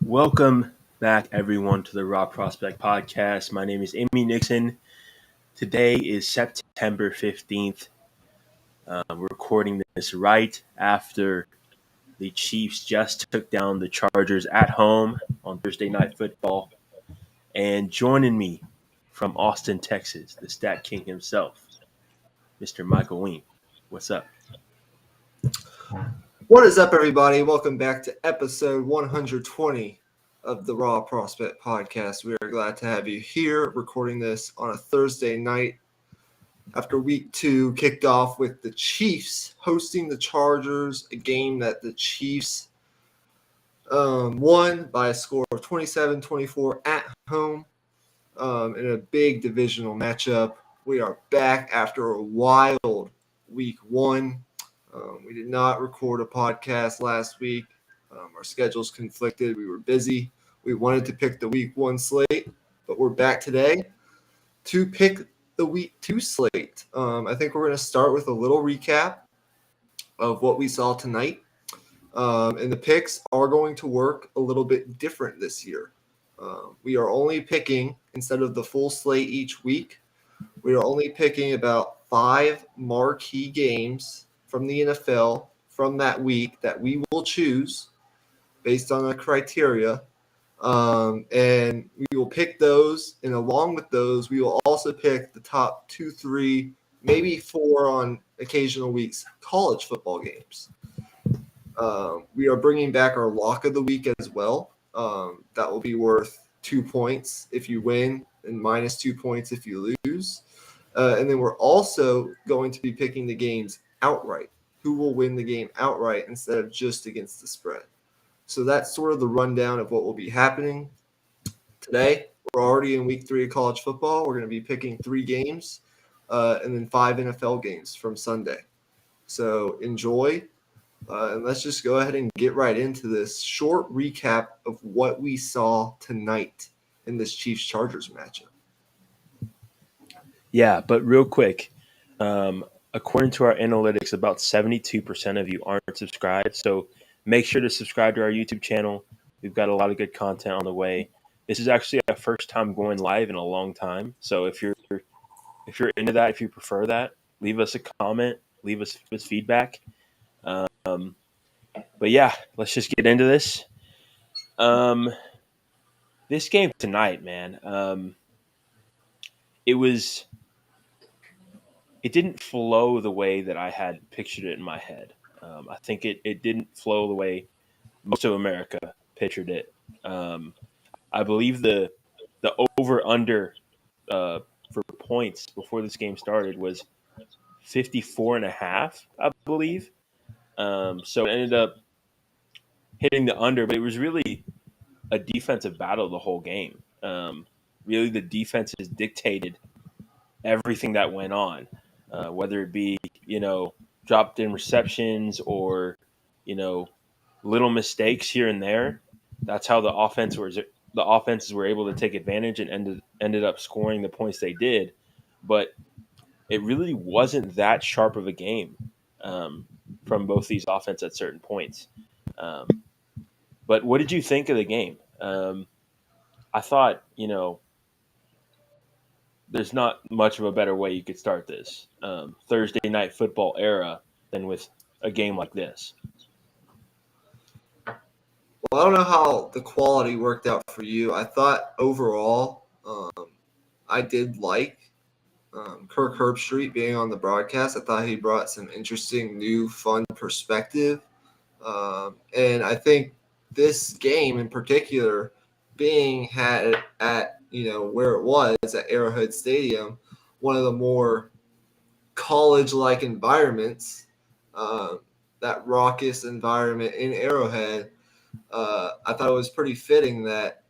Welcome back, everyone, to the Raw Prospect Podcast. My name is Amy Nixon. Today is September 15th. We're recording this right after the Chiefs just took down the Chargers at home on Thursday Night Football. And joining me from Austin, Texas, the Stat King himself, Mr. Michael Ween. What's up? What is up, everybody? Welcome back to episode 120 of the Raw Prospect Podcast. We are glad to have you here recording this on a Thursday night after week 2 kicked off with the Chiefs hosting the Chargers, a game that the Chiefs won by a score of 27-24 at home in a big divisional matchup. We are back after a wild week 1. We did not record a podcast last week. Our schedules conflicted. We were busy. We wanted to pick the week 1 slate, but we're back today to pick the week 2 slate. I think we're going to start with a little recap of what we saw tonight. And the picks are going to work a little bit different this year. We are only picking, instead of the full slate each week, we are only picking about 5 marquee games from the NFL from that week that we will choose based on the criteria. And we will pick those, and along with those, we will also pick the top 2, 3, maybe 4 on occasional weeks college football games. We are bringing back our lock of the week as well. That will be worth 2 points if you win and minus 2 points if you lose. And then we're also going to be picking the games outright. Who will win the game outright instead of just against the spread. So that's sort of the rundown of what will be happening today. We're already in week 3 of college football. We're going to be picking 3 games and then 5 NFL games from Sunday. So enjoy. And let's just go ahead and get right into this short recap of what we saw tonight in this Chiefs-Chargers matchup. Yeah, but real quick, according to our analytics, about 72% of you aren't subscribed. So make sure to subscribe to our YouTube channel. We've got a lot of good content on the way. This is actually our first time going live in a long time. So if you're into that, if you prefer that, leave us a comment, leave us feedback. But yeah, let's just get into this. This game tonight, man, it didn't flow the way that I had pictured it in my head. I think it didn't flow the way most of America pictured it. I believe the over-under for points before this game started was 54.5, I believe. So it ended up hitting the under, but it was really a defensive battle the whole game. Really, the defenses dictated everything that went on, whether it be, dropped in receptions or, little mistakes here and there. That's how the offenses were able to take advantage and ended up scoring the points they did. But it really wasn't that sharp of a game from both these offenses at certain points. But what did you think of the game? I thought, there's not much of a better way you could start this Thursday night football era than with a game like this. Well, I don't know how the quality worked out for you. I thought overall I did like Kirk Herbstreit being on the broadcast. I thought he brought some interesting, new, fun perspective. And I think this game in particular, being had at where it was at Arrowhead Stadium, one of the more college-like environments, that raucous environment in Arrowhead. I thought it was pretty fitting that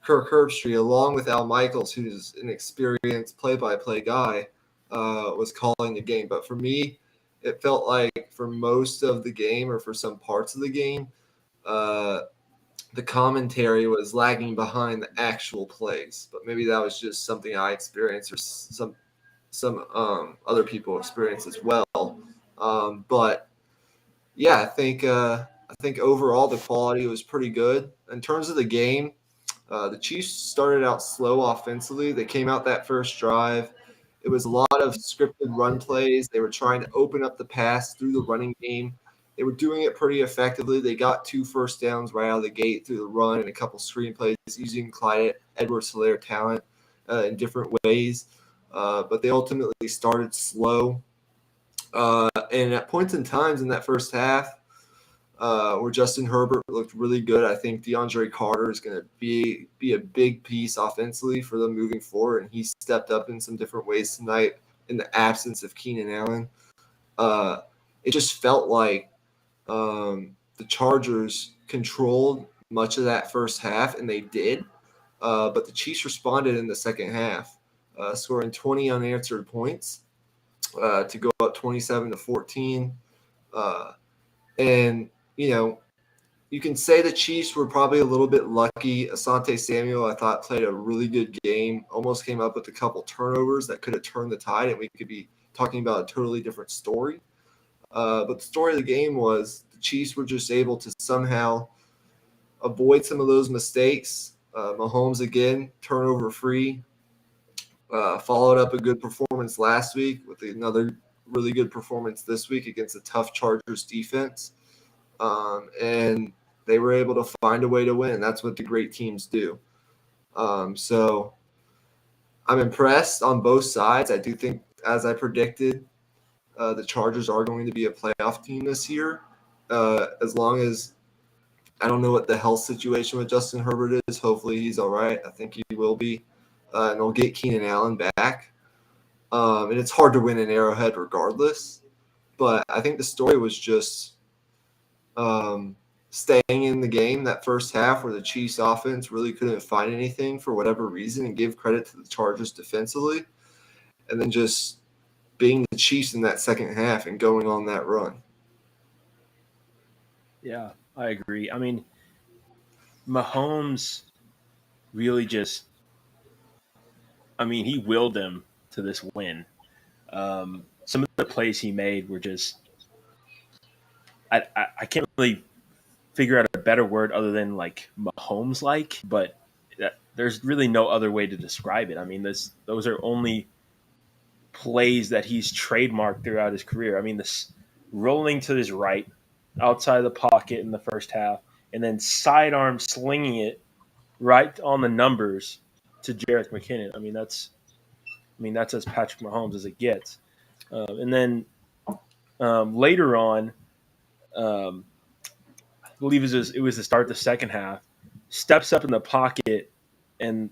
Kirk Herbstreit, along with Al Michaels, who's an experienced play-by-play guy, was calling the game. But for me, it felt like for most of the game, or for some parts of the game, uh, the commentary was lagging behind the actual plays. But maybe that was just something I experienced, or some other people experienced as well. But yeah, I think overall the quality was pretty good in terms of the game. The Chiefs started out slow offensively. They came out that first drive. It was a lot of scripted run plays. They were trying to open up the pass through the running game. They were doing it pretty effectively. They got 2 first downs right out of the gate through the run and a couple screen plays using Clyde Edwards-Helaire talent in different ways. But they ultimately started slow. And at points in times in that first half, where Justin Herbert looked really good. I think DeAndre Carter is going to be a big piece offensively for them moving forward, and he stepped up in some different ways tonight in the absence of Keenan Allen. It just felt like the Chargers controlled much of that first half, and they did. But the Chiefs responded in the second half, scoring 20 unanswered points to go up 27-14. And you can say the Chiefs were probably a little bit lucky. Asante Samuel, I thought, played a really good game. Almost came up with a couple turnovers that could have turned the tide, and we could be talking about a totally different story. But the story of the game was the Chiefs were just able to somehow avoid some of those mistakes. Mahomes, again, turnover free. Followed up a good performance last week with another really good performance this week against a tough Chargers defense. And they were able to find a way to win. That's what the great teams do. So I'm impressed on both sides. I do think, as I predicted, the Chargers are going to be a playoff team this year. As long as I don't know what the health situation with Justin Herbert is. Hopefully he's all right. I think he will be. And they'll get Keenan Allen back. And it's hard to win in Arrowhead regardless. But I think the story was just staying in the game that first half where the Chiefs offense really couldn't find anything for whatever reason, and give credit to the Chargers defensively, and then just being the Chiefs in that second half and going on that run. Yeah, I agree. I mean, Mahomes really just, I mean, he willed them to this win. Some of the plays he made were just, I can't really figure out a better word other than like Mahomes like, but there's really no other way to describe it. I mean, those are only plays that he's trademarked throughout his career. I mean, this rolling to his right outside of the pocket in the first half, and then sidearm slinging it right on the numbers to Jerick McKinnon. I mean that's as Patrick Mahomes as it gets. And then later on, um, I believe it was the start of the second half, steps up in the pocket and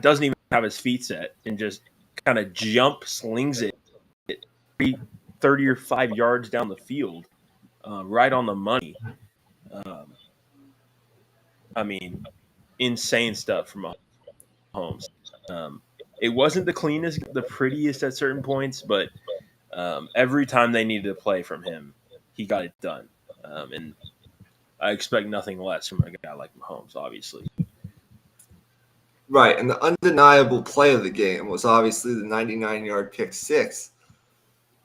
doesn't even have his feet set and just kind of jump slings it 30 or 5 yards down the field, right on the money. Um, I mean, insane stuff from Mahomes. Um, it wasn't the cleanest, the prettiest at certain points, but every time they needed to play from him, he got it done. And I expect nothing less from a guy like Mahomes, obviously. Right, and the undeniable play of the game was obviously the 99-yard pick six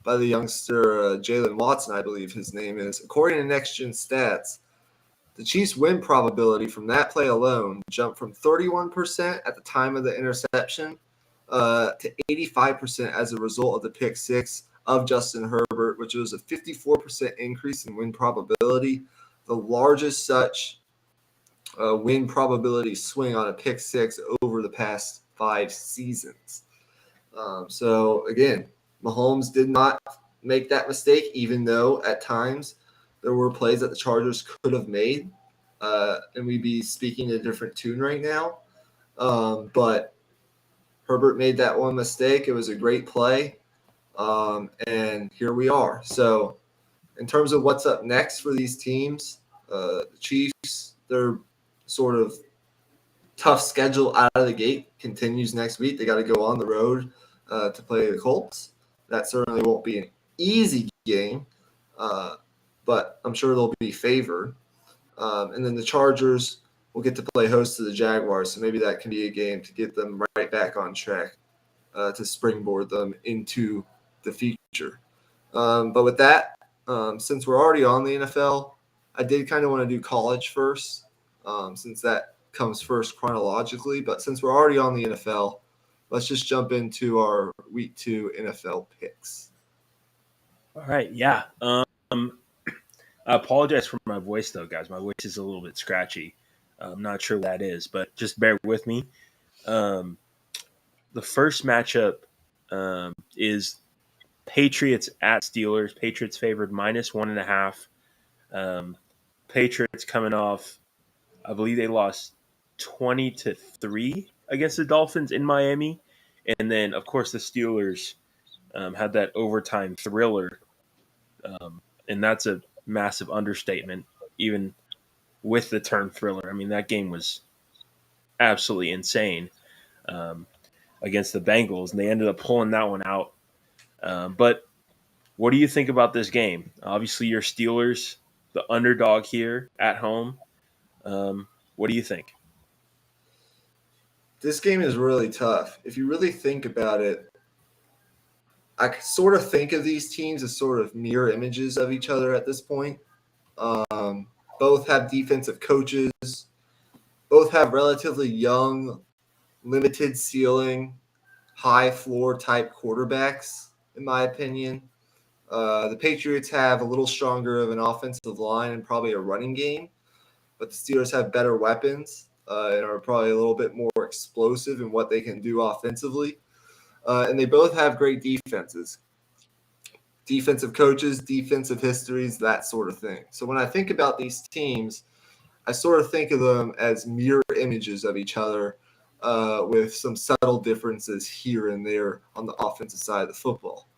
by the youngster Jalen Watson, I believe his name is. According to Next Gen Stats, the Chiefs' win probability from that play alone jumped from 31% at the time of the interception to 85% as a result of the pick six of Justin Herbert, which was a 54% increase in win probability, the largest such win probability swing on a pick six over the past 5 seasons. So again, Mahomes did not make that mistake, even though at times there were plays that the Chargers could have made, and we'd be speaking a different tune right now. But Herbert made that one mistake. It was a great play, and here we are. So in terms of what's up next for these teams, the Chiefs, their sort of tough schedule out of the gate continues next week. They got to go on the road to play the Colts. That certainly won't be an easy game, uh, but I'm sure they'll be favored. And then the Chargers will get to play host to the Jaguars, so maybe that can be a game to get them right back on track to springboard them into the future. But with that, since we're already on the NFL, I did kind of want to do college first, since that comes first chronologically. But since we're already on the NFL, let's just jump into our Week 2 NFL picks. All right, yeah. I apologize for my voice, though, guys. My voice is a little bit scratchy. I'm not sure what that is, but just bear with me. Um, the first matchup is Patriots at Steelers. Patriots favored -1.5. Um, Patriots coming off, I believe they lost 20-3 against the Dolphins in Miami, and then of course the Steelers had that overtime thriller, and that's a massive understatement, even with the term thriller. I mean, that game was absolutely insane um, against the Bengals, and they ended up pulling that one out. But what do you think about this game? Obviously, your Steelers, the underdog here at home. What do you think? This game is really tough. If you really think about it, I sort of think of these teams as sort of mirror images of each other at this point. Um, both have defensive coaches, both have relatively young, limited ceiling, high floor type quarterbacks, in my opinion. The Patriots have a little stronger of an offensive line and probably a running game, but the Steelers have better weapons and are probably a little bit more explosive in what they can do offensively. And they both have great defenses, defensive coaches, defensive histories, that sort of thing. So when I think about these teams, I sort of think of them as mirror images of each other with some subtle differences here and there on the offensive side of the football.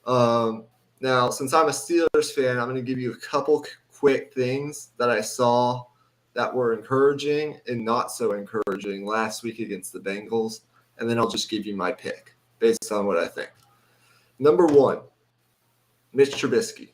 Um, Now, since I'm a Steelers fan, I'm going to give you a couple quick things that I saw that were encouraging and not so encouraging last week against the Bengals, and then I'll just give you my pick based on what I think. Number one, Mitch Trubisky.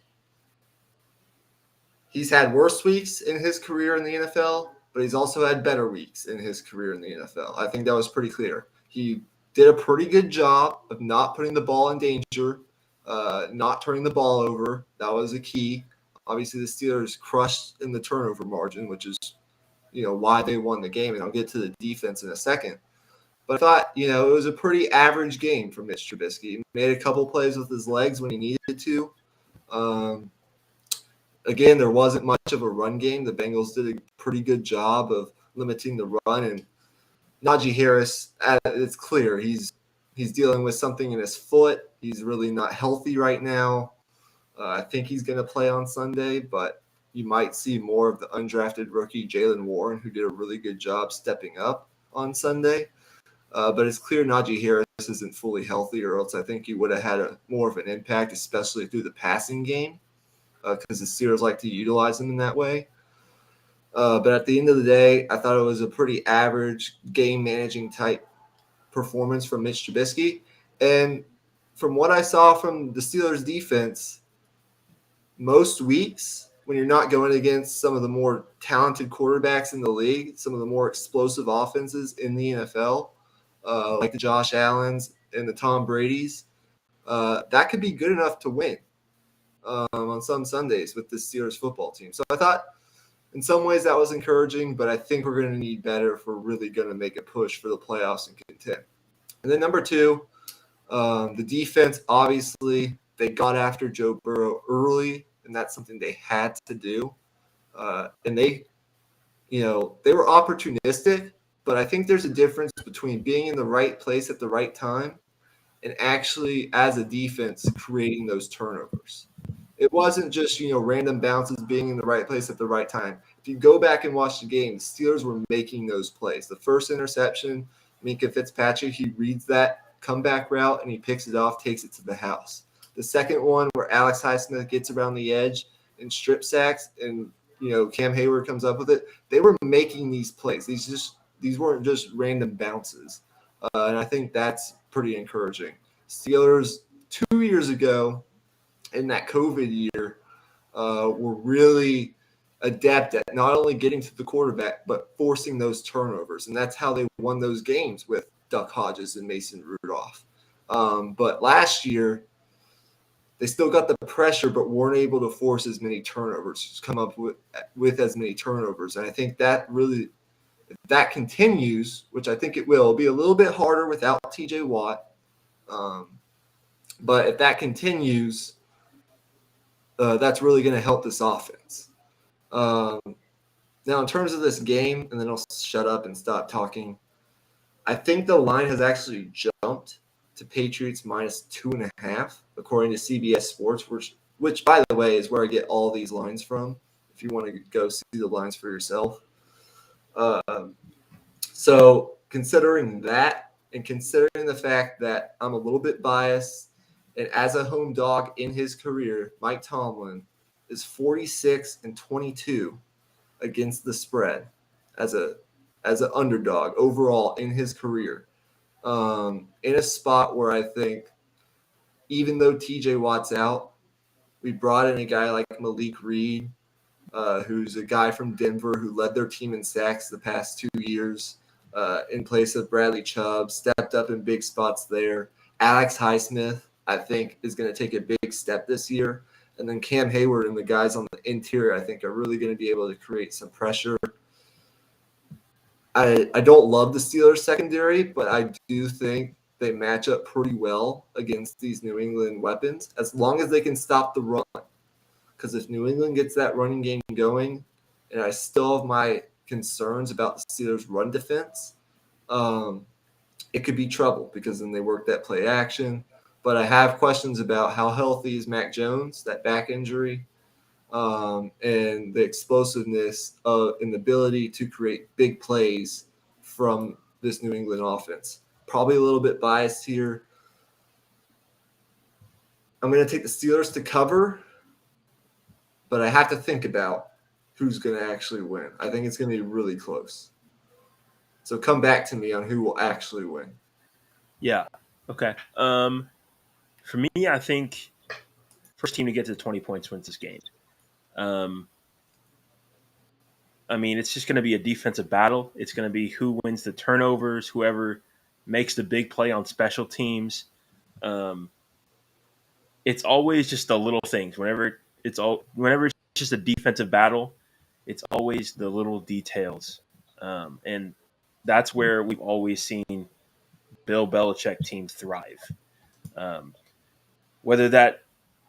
He's had worse weeks in his career in the NFL, but he's also had better weeks in his career in the NFL. I think that was pretty clear. He did a pretty good job of not putting the ball in danger, not turning the ball over. That was a key. Obviously, the Steelers crushed in the turnover margin, which is, why they won the game. And I'll get to the defense in a second. But I thought, it was a pretty average game for Mitch Trubisky. He made a couple plays with his legs when he needed to. Again, there wasn't much of a run game. The Bengals did a pretty good job of limiting the run. And Najee Harris, it's clear he's dealing with something in his foot. He's really not healthy right now. I think he's going to play on Sunday, but you might see more of the undrafted rookie Jalen Warren, who did a really good job stepping up on Sunday. But it's clear Najee Harris isn't fully healthy, or else I think he would have had more of an impact, especially through the passing game, because the Steelers like to utilize him in that way. But at the end of the day, I thought it was a pretty average game-managing type performance from Mitch Trubisky. And from what I saw from the Steelers' defense, most weeks when you're not going against some of the more talented quarterbacks in the league, some of the more explosive offenses in the NFL, like the Josh Allens and the Tom Bradys, that could be good enough to win on some Sundays with the Steelers football team. So I thought in some ways that was encouraging, but I think we're going to need better if we're really going to make a push for the playoffs and contend. And then number two, the defense, obviously, they got after Joe Burrow early, and that's something they had to do. And they were opportunistic, but I think there's a difference between being in the right place at the right time and actually, as a defense, creating those turnovers. It wasn't just, random bounces being in the right place at the right time. If you go back and watch the game, the Steelers were making those plays. The first interception, Minka Fitzpatrick, he reads that comeback route and he picks it off, takes it to the house. The second one where Alex Highsmith gets around the edge and strip sacks and, Cam Hayward comes up with it. They were making these plays. These weren't just random bounces. And I think that's pretty encouraging. Steelers 2 years ago in that COVID year were really adept at not only getting to the quarterback, but forcing those turnovers. And that's how they won those games with Duck Hodges and Mason Rudolph. But last year, they still got the pressure, but weren't able to force as many turnovers, come up with as many turnovers. And I think that really, if that continues, which I think it will, it'll be a little bit harder without TJ Watt. But if that continues, that's really going to help this offense. Now, in terms of this game, and then I'll shut up and stop talking, I think the line has actually jumped to Patriots minus 2.5, according to CBS Sports, which, by the way, is where I get all these lines from, if you want to go see the lines for yourself. So considering that, and considering the fact that I'm a little bit biased, and as a home dog in his career, Mike Tomlin is 46-22 against the spread as an underdog overall in his career. In a spot where I think, even though TJ Watt's out, we brought in a guy like Malik Reed, who's a guy from Denver who led their team in sacks the past 2 years in place of Bradley Chubb, stepped up in big spots there. Alex Highsmith, I think, is going to take a big step this year. And then Cam Hayward and the guys on the interior, I think, are really going to be able to create some pressure. I don't love the Steelers secondary, but I do think they match up pretty well against these New England weapons as long as they can stop the run. Because if New England gets that running game going, and I still have my concerns about the Steelers' run defense, it could be trouble because then they work that play action. But I have questions about how healthy is Mac Jones, that back injury, and the explosiveness and the ability to create big plays from this New England offense. Probably a little bit biased here. I'm going to take the Steelers to cover, but I have to think about who's going to actually win. I think it's going to be really close. So come back to me on who will actually win. Yeah. Okay. For me, I think first team to get to 20 points wins this game. I mean, it's just going to be a defensive battle. It's going to be who wins the turnovers, whoever makes the big play on special teams. It's always just the little things. Whenever it's just a defensive battle, it's always the little details, and that's where we've always seen Bill Belichick teams thrive. Whether that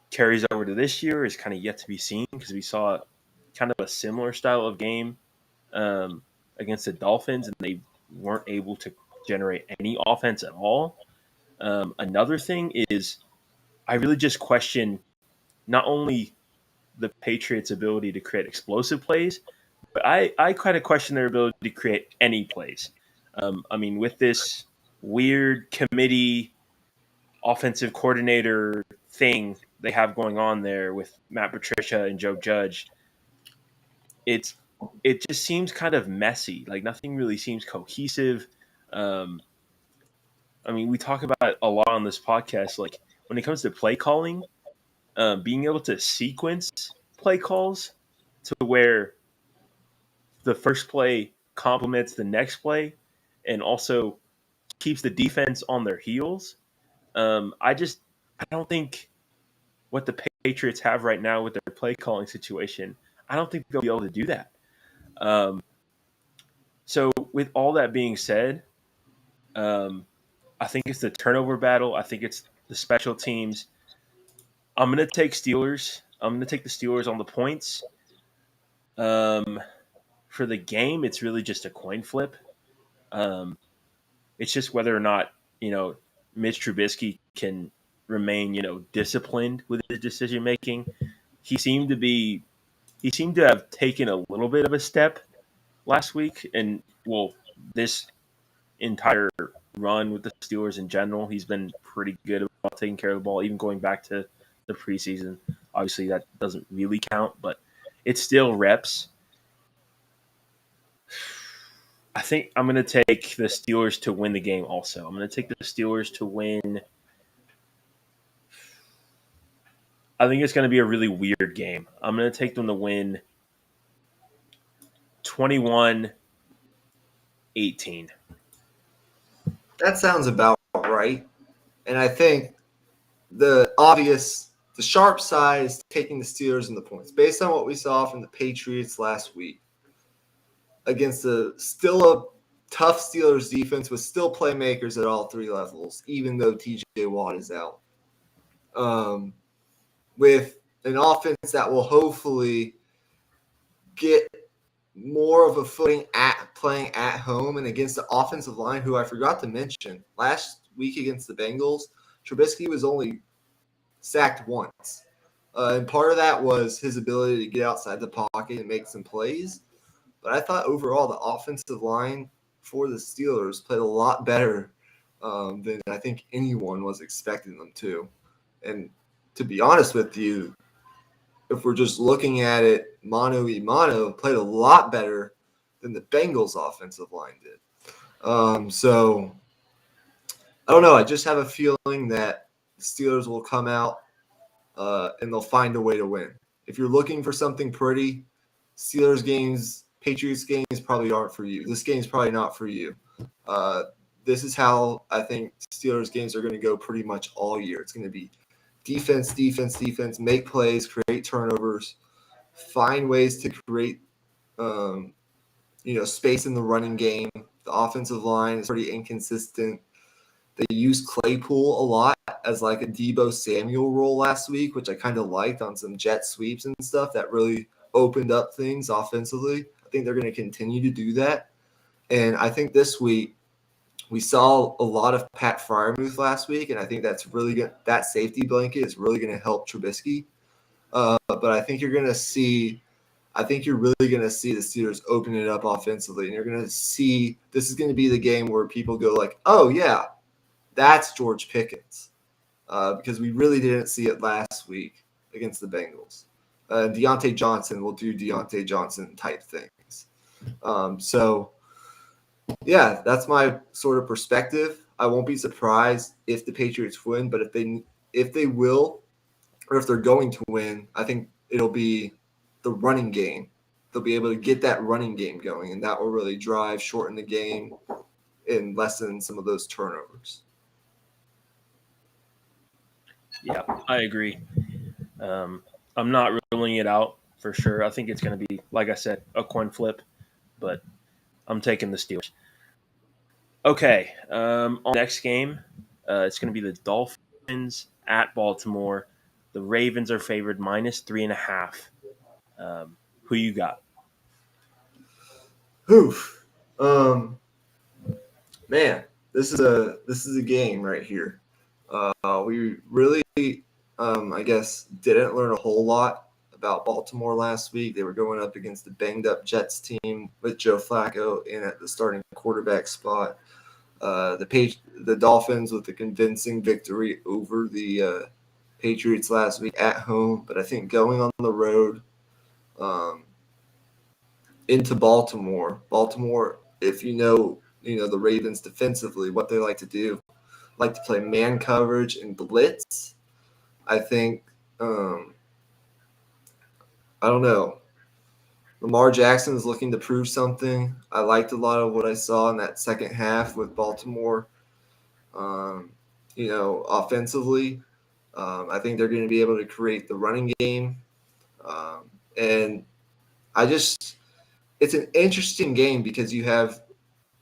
carries over to this year is kind of yet to be seen because we saw kind of a similar style of game against the Dolphins, and they weren't able to generate any offense at all. Another thing is I really just question not only the Patriots' ability to create explosive plays, but I kind of question their ability to create any plays. I mean, with this weird committee offensive coordinator thing they have going on there with Matt Patricia and Joe Judge, it just seems kind of messy. Like nothing really seems cohesive. I mean, we talk about it a lot on this podcast. Like when it comes to play calling, being able to sequence play calls to where the first play complements the next play and also keeps the defense on their heels. I don't think what the Patriots have right now with their play calling situation, I don't think they'll be able to do that. So with all that being said, I think it's the turnover battle. I think it's the special teams. I'm going to take Steelers. I'm going to take the Steelers on the points. For the game, it's really just a coin flip. It's just whether or not, Mitch Trubisky can remain, disciplined with his decision making. He seemed to have taken a little bit of a step last week, and this entire run with the Steelers in general, he's been pretty good about taking care of the ball, even going back to the preseason. Obviously, that doesn't really count, but it's still reps. I think I'm going to take the Steelers to win the game also. I'm going to take the Steelers to win. I think it's going to be a really weird game. I'm going to take them to win 21-18. That sounds about right. And I think the sharp side is taking the Steelers and the points. Based on what we saw from the Patriots last week against still a tough Steelers defense with still playmakers at all three levels, even though TJ Watt is out. With an offense that will hopefully get more of a footing at playing at home and against the offensive line, who I forgot to mention last week against the Bengals, Trubisky was only sacked once. And part of that was his ability to get outside the pocket and make some plays. But I thought overall the offensive line for the Steelers played a lot better than I think anyone was expecting them to. And to be honest with you, if we're just looking at it mano a mano, played a lot better than the Bengals offensive line did. So I don't know. I just have a feeling that the Steelers will come out and they'll find a way to win. If you're looking for something pretty, Steelers games, Patriots games probably aren't for you. This game's probably not for you. This is how I think Steelers games are going to go pretty much all year. It's going to be defense, defense, defense, make plays, create turnovers, find ways to create space in the running game. The offensive line is pretty inconsistent. They used Claypool a lot as like a Deebo Samuel role last week, which I kind of liked on some jet sweeps and stuff that really opened up things offensively. I think they're going to continue to do that. And I think this week we saw a lot of Pat Freiermuth last week, and I think that's really good. That safety blanket is really going to help Trubisky. But I think you're really going to see the Steelers open it up offensively, and you're going to see this is going to be the game where people go like, oh, yeah, that's George Pickens, because we really didn't see it last week against the Bengals. Deontay Johnson will do Deontay Johnson type things. So, yeah, that's my sort of perspective. I won't be surprised if the Patriots win, but if they will, or if they're going to win, I think it'll be the running game. They'll be able to get that running game going, and that will really shorten the game and lessen some of those turnovers. Yeah, I agree. I'm not ruling it out for sure. I think it's going to be, like I said, a coin flip, but I'm taking the Steelers. Okay, on the next game, it's going to be the Dolphins at Baltimore. The Ravens are favored -3.5. Who you got? Oof. Man, this is a game right here. We really, I guess, didn't learn a whole lot about Baltimore last week. They were going up against the banged up Jets team with Joe Flacco in at the starting quarterback spot. The Dolphins with a convincing victory over the Patriots last week at home, but I think going on the road into Baltimore, if you know the Ravens defensively, what they like to do, like to play man coverage and blitz. I think I don't know. Lamar Jackson is looking to prove something. I liked a lot of what I saw in that second half with Baltimore. Offensively, I think they're going to be able to create the running game. And it's an interesting game because you have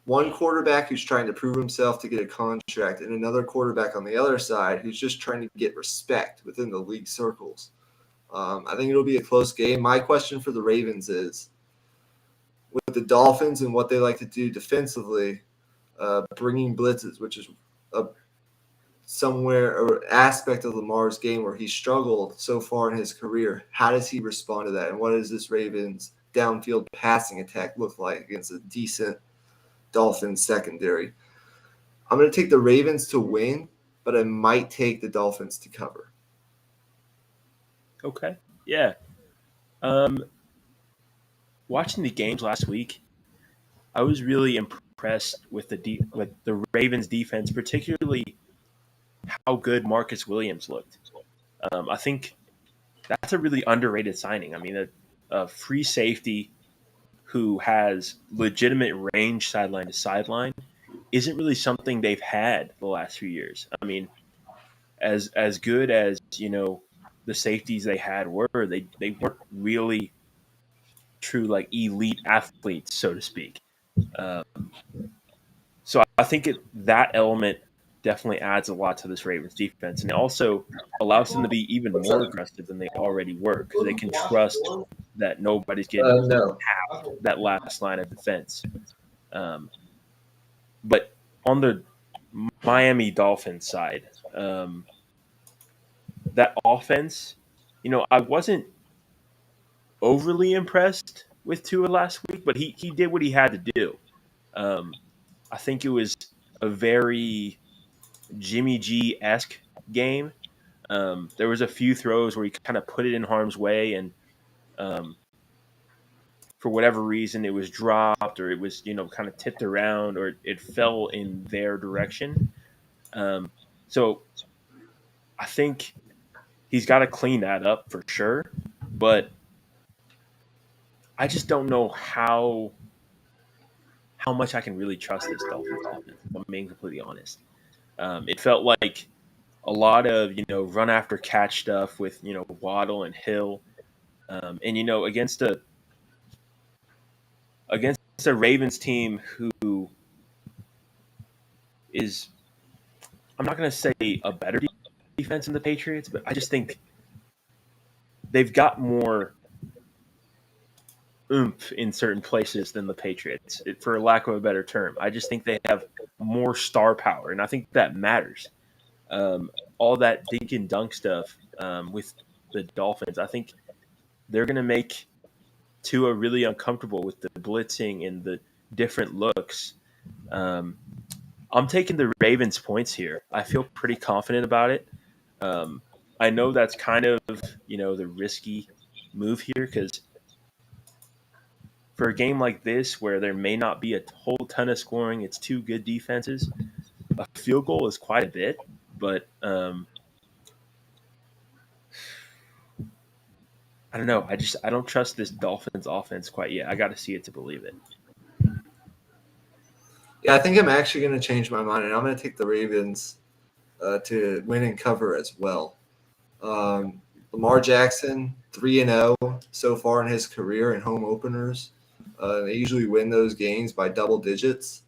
one quarterback who's trying to prove himself to get a contract and another quarterback on the other side who's just trying to get respect within the league circles. I think it'll be a close game. My question for the Ravens is, with the Dolphins and what they like to do defensively, bringing blitzes, which is a somewhere or aspect of Lamar's game where he struggled so far in his career, how does he respond to that? And what does this Ravens downfield passing attack look like against a decent Dolphins secondary? I'm going to take the Ravens to win, but I might take the Dolphins to cover. Okay. Yeah. Um, Watching the games last week, I was really impressed with with the Ravens defense, particularly how good Marcus Williams looked. I think that's a really underrated signing. I mean, a free safety who has legitimate range sideline to sideline isn't really something they've had the last few years. I mean, as good as the safeties they had were, they weren't really true like elite athletes, so to speak. Um, so I think that element definitely adds a lot to this Ravens defense, and it also allows them to be even What's more that? aggressive than they already were because they can trust that nobody's getting No. that last line of defense. Um, but on the Miami Dolphins side, that offense, I wasn't overly impressed with Tua last week, but he did what he had to do. Um, I think it was a very Jimmy G esque game. There was a few throws where he kind of put it in harm's way, and um, for whatever reason, it was dropped or it was kind of tipped around or it fell in their direction. Um, so I think he's got to clean that up for sure. But I just don't know how much I can really trust this Dolphins offense. If I'm being completely honest, it felt like a lot of run after catch stuff with Waddle and Hill, and against a Ravens team who is, I'm not going to say a better defense than the Patriots, but I just think they've got more oomph in certain places than the Patriots, for lack of a better term. I just think they have more star power, and I think that matters. All that dink and dunk stuff with the Dolphins, I think they're going to make Tua really uncomfortable with the blitzing and the different looks. Um, I'm taking the Ravens points here. I feel pretty confident about it. Um, I know that's kind of the risky move here because for a game like this where there may not be a whole ton of scoring, it's two good defenses. A field goal is quite a bit, but I don't know. I don't trust this Dolphins offense quite yet. I got to see it to believe it. Yeah, I think I'm actually going to change my mind, and I'm going to take the Ravens to win and cover as well. Lamar Jackson, 3-0 so far in his career in home openers. They usually win those games by double digits,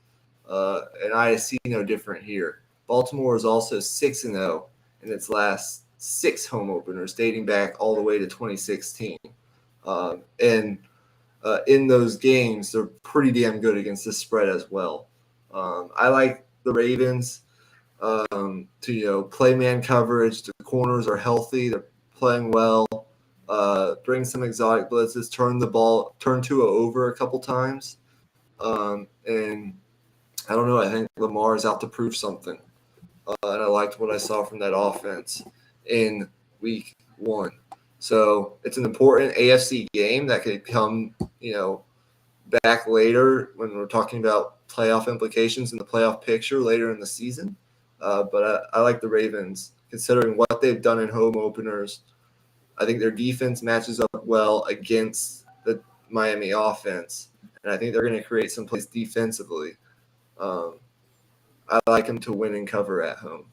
and I see no different here. Baltimore is also 6-0 in its last 6 home openers, dating back all the way to 2016. And in those games, they're pretty damn good against the spread as well. I like the Ravens to play man coverage. The corners are healthy. They're playing well. Bring some exotic blitzes. Turn Tua over a couple times. And I don't know. I think Lamar is out to prove something. And I liked what I saw from that offense in week 1. So it's an important AFC game that could come, back later when we're talking about playoff implications in the playoff picture later in the season. But I like the Ravens considering what they've done in home openers. I think their defense matches up well against the Miami offense, and I think they're going to create some plays defensively. Um, I like them to win and cover at home.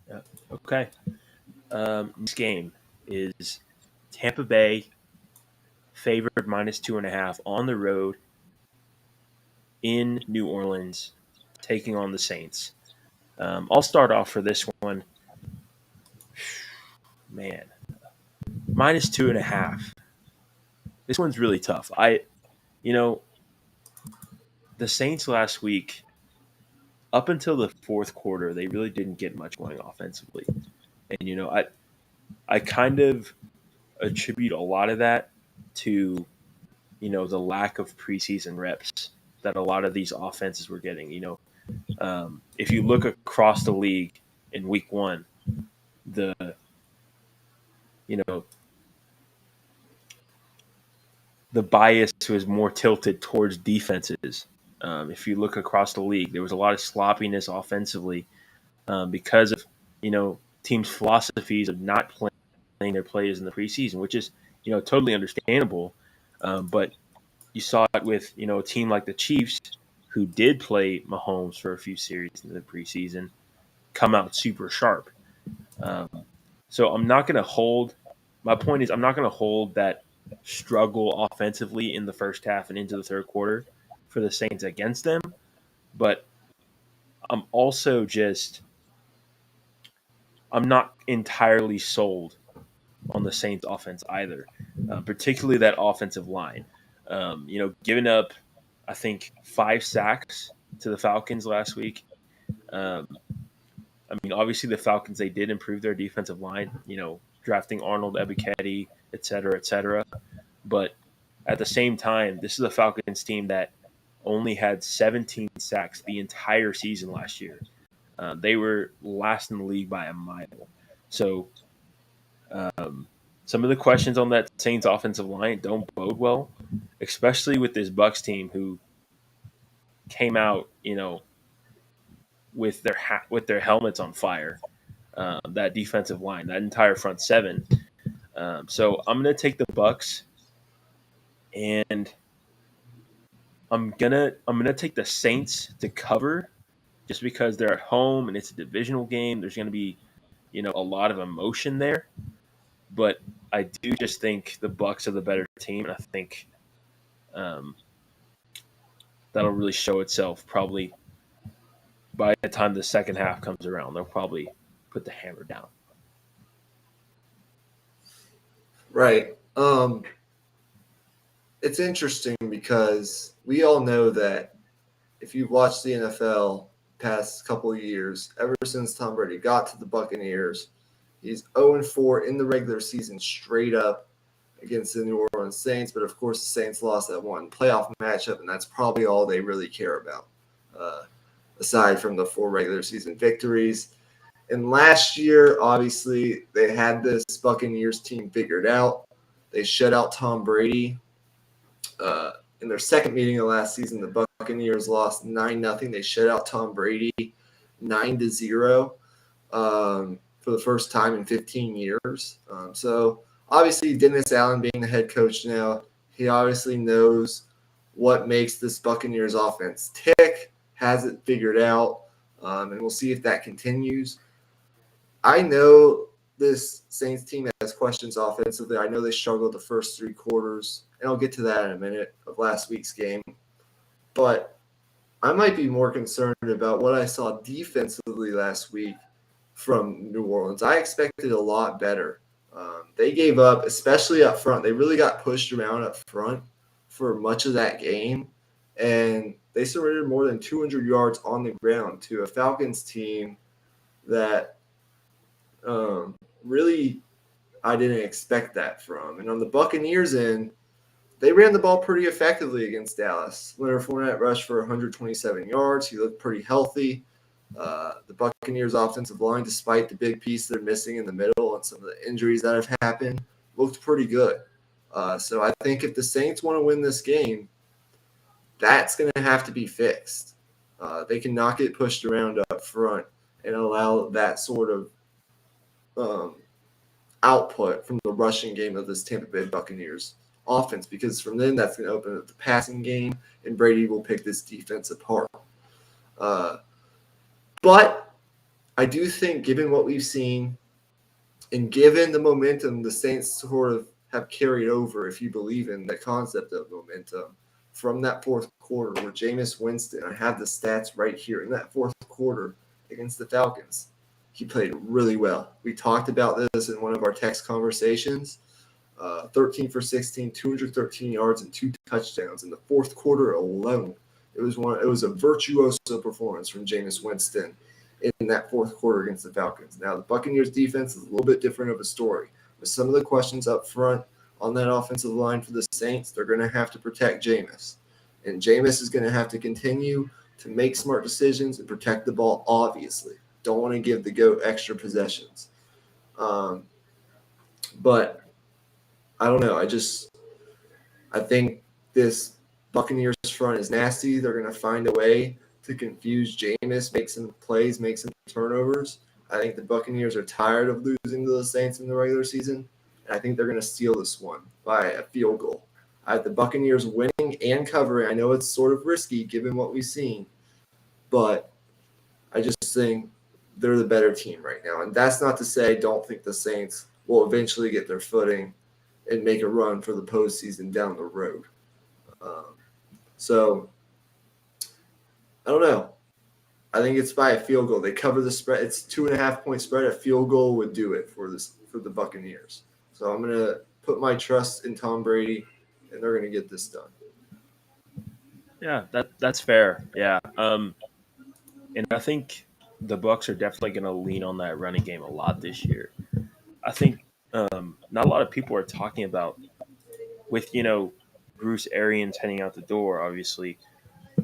Yeah. Okay. This game is Tampa Bay favored -2.5 on the road in New Orleans, taking on the Saints. I'll start off for this one. Man, -2.5. This one's really tough. You know, the Saints last week up until the fourth quarter, they really didn't get much going offensively. And I kind of attribute a lot of that to the lack of preseason reps that a lot of these offenses were getting. If you look across the league in week one, the you know the bias was more tilted towards defenses. If you look across the league, there was a lot of sloppiness offensively because of teams' philosophies of not playing their players in the preseason, which is totally understandable. But you saw it with a team like the Chiefs, who did play Mahomes for a few series in the preseason, come out super sharp. Um, so I'm not going to hold. My point is, I'm not going to hold that struggle offensively in the first half and into the third quarter for the Saints against them. But I'm also I'm not entirely sold on the Saints offense either, particularly that offensive line. Giving up, I think, 5 sacks to the Falcons last week. Um, I mean, obviously the Falcons, they did improve their defensive line, drafting Arnold Ebiketie, et cetera, et cetera. But at the same time, this is a Falcons team that only had 17 sacks the entire season last year. They were last in the league by a mile. So some of the questions on that Saints offensive line don't bode well, especially with this Bucks team who came out, with their helmets on fire. That defensive line, that entire front seven. So I'm gonna take the Bucks, and I'm gonna take the Saints to cover, just because they're at home and it's a divisional game. There's gonna be a lot of emotion there, but I do just think the Bucks are the better team, and I think um, that'll really show itself probably by the time the second half comes around. They'll probably put the hammer down. Right. It's interesting because we all know that if you've watched the NFL past couple of years, ever since Tom Brady got to the Buccaneers, he's 0-4 in the regular season straight up against the New Orleans Saints. But of course, the Saints lost that one playoff matchup, and that's probably all they really care about, aside from the 4 regular season victories. And last year, obviously, they had this Buccaneers team figured out. They shut out Tom Brady. In their second meeting of last season, the Buccaneers lost 9-0. They shut out Tom Brady 9-0 for the first time in 15 years. So obviously, Dennis Allen being the head coach now, he obviously knows what makes this Buccaneers offense tick, has it figured out, and we'll see if that continues. I know this Saints team has questions offensively. I know they struggled the first 3 quarters, and I'll get to that in a minute, of last week's game. But I might be more concerned about what I saw defensively last week from New Orleans. I expected a lot better. They gave up, especially up front. They really got pushed around up front for much of that game, and they surrendered more than 200 yards on the ground to a Falcons team that really I didn't expect that from. And on the Buccaneers end, they ran the ball pretty effectively against Dallas. Leonard Fournette rushed for 127 yards. He looked pretty healthy. The Buccaneers' offensive line, despite the big piece they're missing in the middle and some of the injuries that have happened, looked pretty good. So I think if the Saints want to win this game, that's going to have to be fixed. They cannot get pushed around up front and allow that sort of output from the rushing game of this Tampa Bay Buccaneers offense, because from then that's going to open up the passing game, and Brady will pick this defense apart. But I do think, given what we've seen and given the momentum the Saints sort of have carried over, if you believe in the concept of momentum, from that fourth quarter where Jameis Winston, I have the stats right here, in that fourth quarter against the Falcons, he played really well. We talked about this in one of our text conversations. 13 for 16, 213 yards, and 2 touchdowns in the fourth quarter alone It was a virtuoso performance from Jameis Winston in that fourth quarter against the Falcons. Now the Buccaneers defense is a little bit different of a story. With some of the questions up front on that offensive line for the Saints, they're going to have to protect Jameis. And Jameis is going to have to continue to make smart decisions and protect the ball, obviously. Don't want to give the GOAT extra possessions. But I don't know. I think this Buccaneers front is nasty. They're going to find a way to confuse Jameis, make some plays, make some turnovers. I think the Buccaneers are tired of losing to the Saints in the regular season, and I think they're going to steal this one by a field goal. I have the Buccaneers winning and covering. I know it's sort of risky given what we've seen, but I just think they're the better team right now. And that's not to say I don't think the Saints will eventually get their footing and make a run for the postseason down the road. So I don't know. I think it's by a field goal. They cover the spread. It's 2.5 point spread. A field goal would do it for the Buccaneers. So I'm gonna put my trust in Tom Brady, and they're gonna get this done. Yeah, that's fair. Yeah, and I think the Bucks are definitely going to lean on that running game a lot this year. I think not a lot of people are talking about with Bruce Arians heading out the door. Obviously,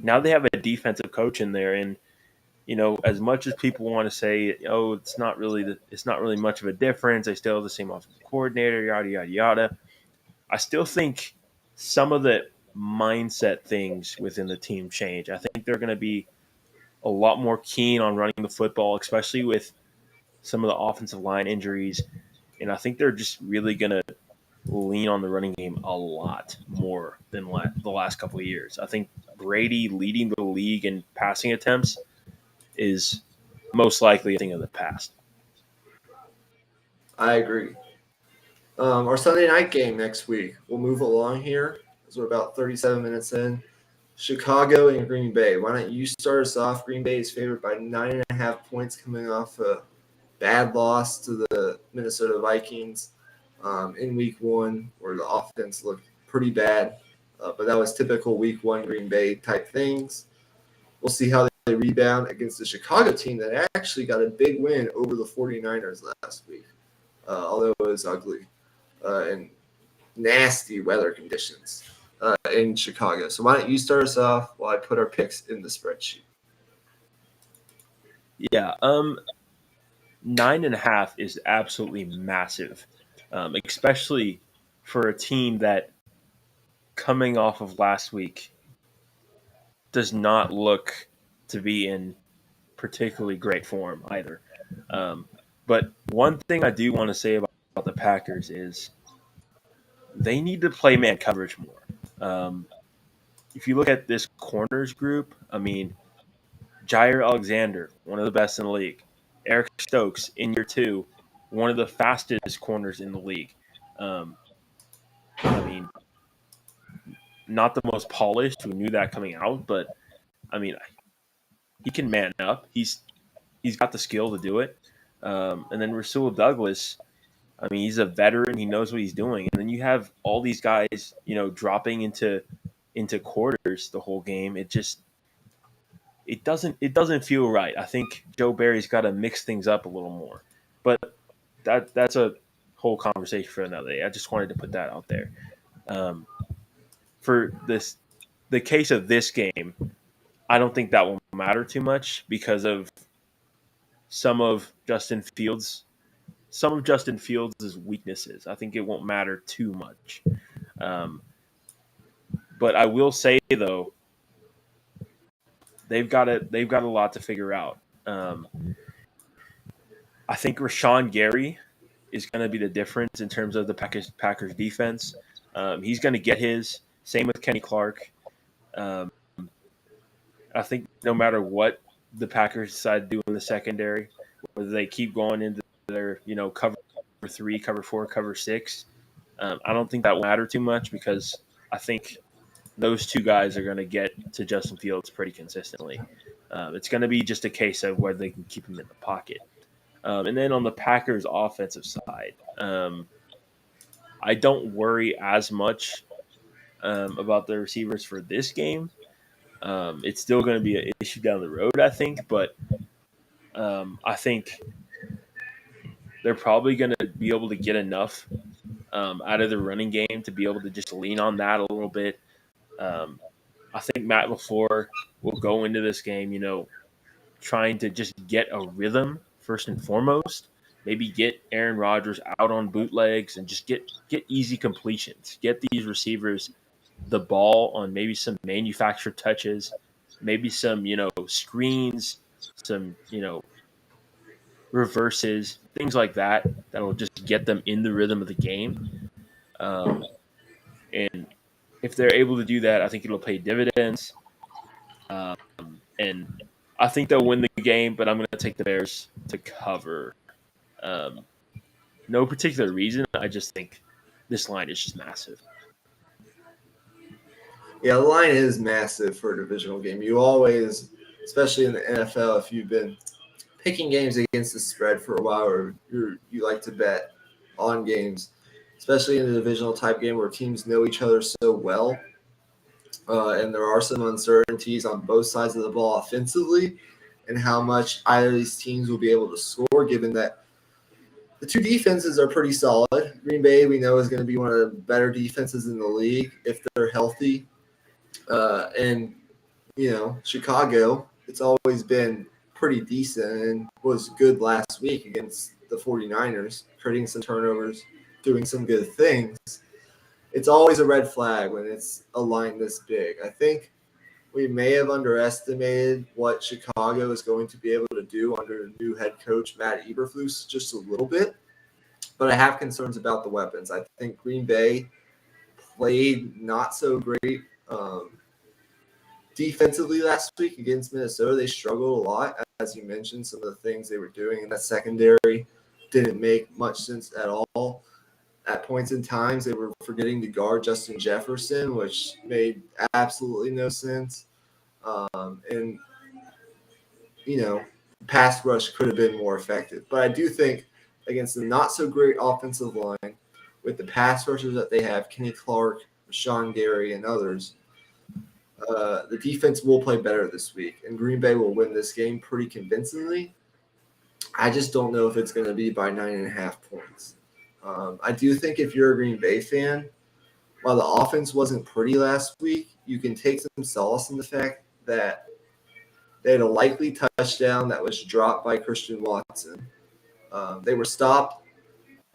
now they have a defensive coach in there, and as much as people want to say, oh, it's not really much of a difference. They still have the same offensive coordinator, yada yada yada. I still think some of the mindset things within the team change. I think they're going to be a lot more keen on running the football, especially with some of the offensive line injuries. And I think they're just really going to lean on the running game a lot more than the last couple of years. I think Brady leading the league in passing attempts is most likely a thing of the past. I agree. Our Sunday night game next week. We'll move along here as we're about 37 minutes in. Chicago and Green Bay. Why don't you start us off? Green Bay is favored by 9.5 points coming off a bad loss to the Minnesota Vikings in week one, where the offense looked pretty bad. But that was typical week one Green Bay type things. We'll see how they rebound against the Chicago team that actually got a big win over the 49ers last week, although it was ugly and nasty weather conditions in Chicago. So why don't you start us off while I put our picks in the spreadsheet? Yeah, 9.5 is absolutely massive, especially for a team that coming off of last week does not look to be in particularly great form either. But one thing I do want to say about the Packers is they need to play man coverage more. If you look at this corners group, I mean, Jair Alexander, one of the best in the league. Eric Stokes in year two, one of the fastest corners in the league. Um, I mean, not the most polished. We knew that coming out, but I mean, he can man up. He's got the skill to do it. And then Rasul Douglas, I mean, he's a veteran. He knows what he's doing. And then you have all these guys, dropping into quarters the whole game. It doesn't feel right. I think Joe Barry's got to mix things up a little more. But that's a whole conversation for another day. I just wanted to put that out there. For the case of this game, I don't think that will matter too much because of some of Justin Fields' weaknesses. I think it won't matter too much. Um, but I will say though, they've got a lot to figure out. I think Rashawn Gary is going to be the difference in terms of the Packers defense. He's going to get his. Same with Kenny Clark. Um, I think no matter what the Packers decide to do in the secondary, whether they keep going into their cover three, cover four, cover six, I don't think that will matter too much because I think those two guys are going to get to Justin Fields pretty consistently. It's going to be just a case of whether they can keep him in the pocket. And then on the Packers' offensive side, I don't worry as much about the receivers for this game. It's still going to be an issue down the road, I think, but I think they're probably going to be able to get enough out of the running game to be able to just lean on that a little bit. Um, I think Matt LaFleur will go into this game, trying to just get a rhythm first and foremost. Maybe get Aaron Rodgers out on bootlegs and just get easy completions. Get these receivers the ball on maybe some manufactured touches, maybe some screens, some reverses, things like that. That'll just get them in the rhythm of the game. Um, and if they're able to do that, I think it'll pay dividends. Um, and I think they'll win the game, but I'm going to take the Bears to cover. Um, no particular reason. I just think this line is just massive. Yeah, the line is massive for a divisional game. You always, especially in the NFL, if you've been picking games against the spread for a while, or you like to bet on games, especially in a divisional type game where teams know each other so well, and there are some uncertainties on both sides of the ball offensively, and how much either of these teams will be able to score, given that the two defenses are pretty solid. Green Bay, we know, is going to be one of the better defenses in the league if they're healthy. And, Chicago, it's always been pretty decent and was good last week against the 49ers, creating some turnovers, doing some good things. It's always a red flag when it's a line this big. I think we may have underestimated what Chicago is going to be able to do under new head coach Matt Eberflus just a little bit. But I have concerns about the weapons. I think Green Bay played not so great defensively last week against Minnesota. They struggled a lot, as you mentioned. Some of the things they were doing in that secondary didn't make much sense at all. At points in times, they were forgetting to guard Justin Jefferson, which made absolutely no sense. And, pass rush could have been more effective. But I do think against the not-so-great offensive line, with the pass rushers that they have, Kenny Clark, Sean Gary, and others, the defense will play better this week, and Green Bay will win this game pretty convincingly. I just don't know if it's going to be by 9.5 points. I do think if you're a Green Bay fan, while the offense wasn't pretty last week, you can take some solace in the fact that they had a likely touchdown that was dropped by Christian Watson. They were stopped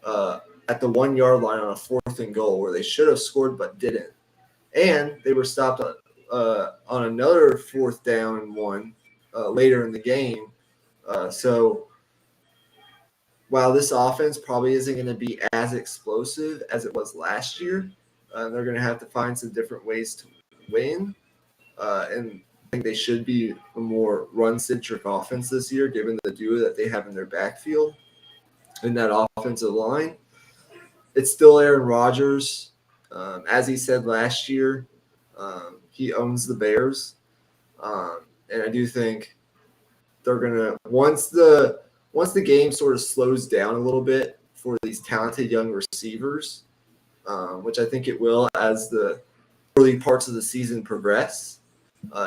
at the 1 yard line on a 4th and goal where they should have scored but didn't. And they were stopped on another 4th down and 1 later in the game. So while this offense probably isn't going to be as explosive as it was last year, they're going to have to find some different ways to win. And I think they should be a more run-centric offense this year, given the duo that they have in their backfield and that offensive line. It's still Aaron Rodgers. As he said last year, he owns the Bears. And I do think they're going to – once the game sort of slows down a little bit for these talented young receivers, which I think it will as the early parts of the season progress,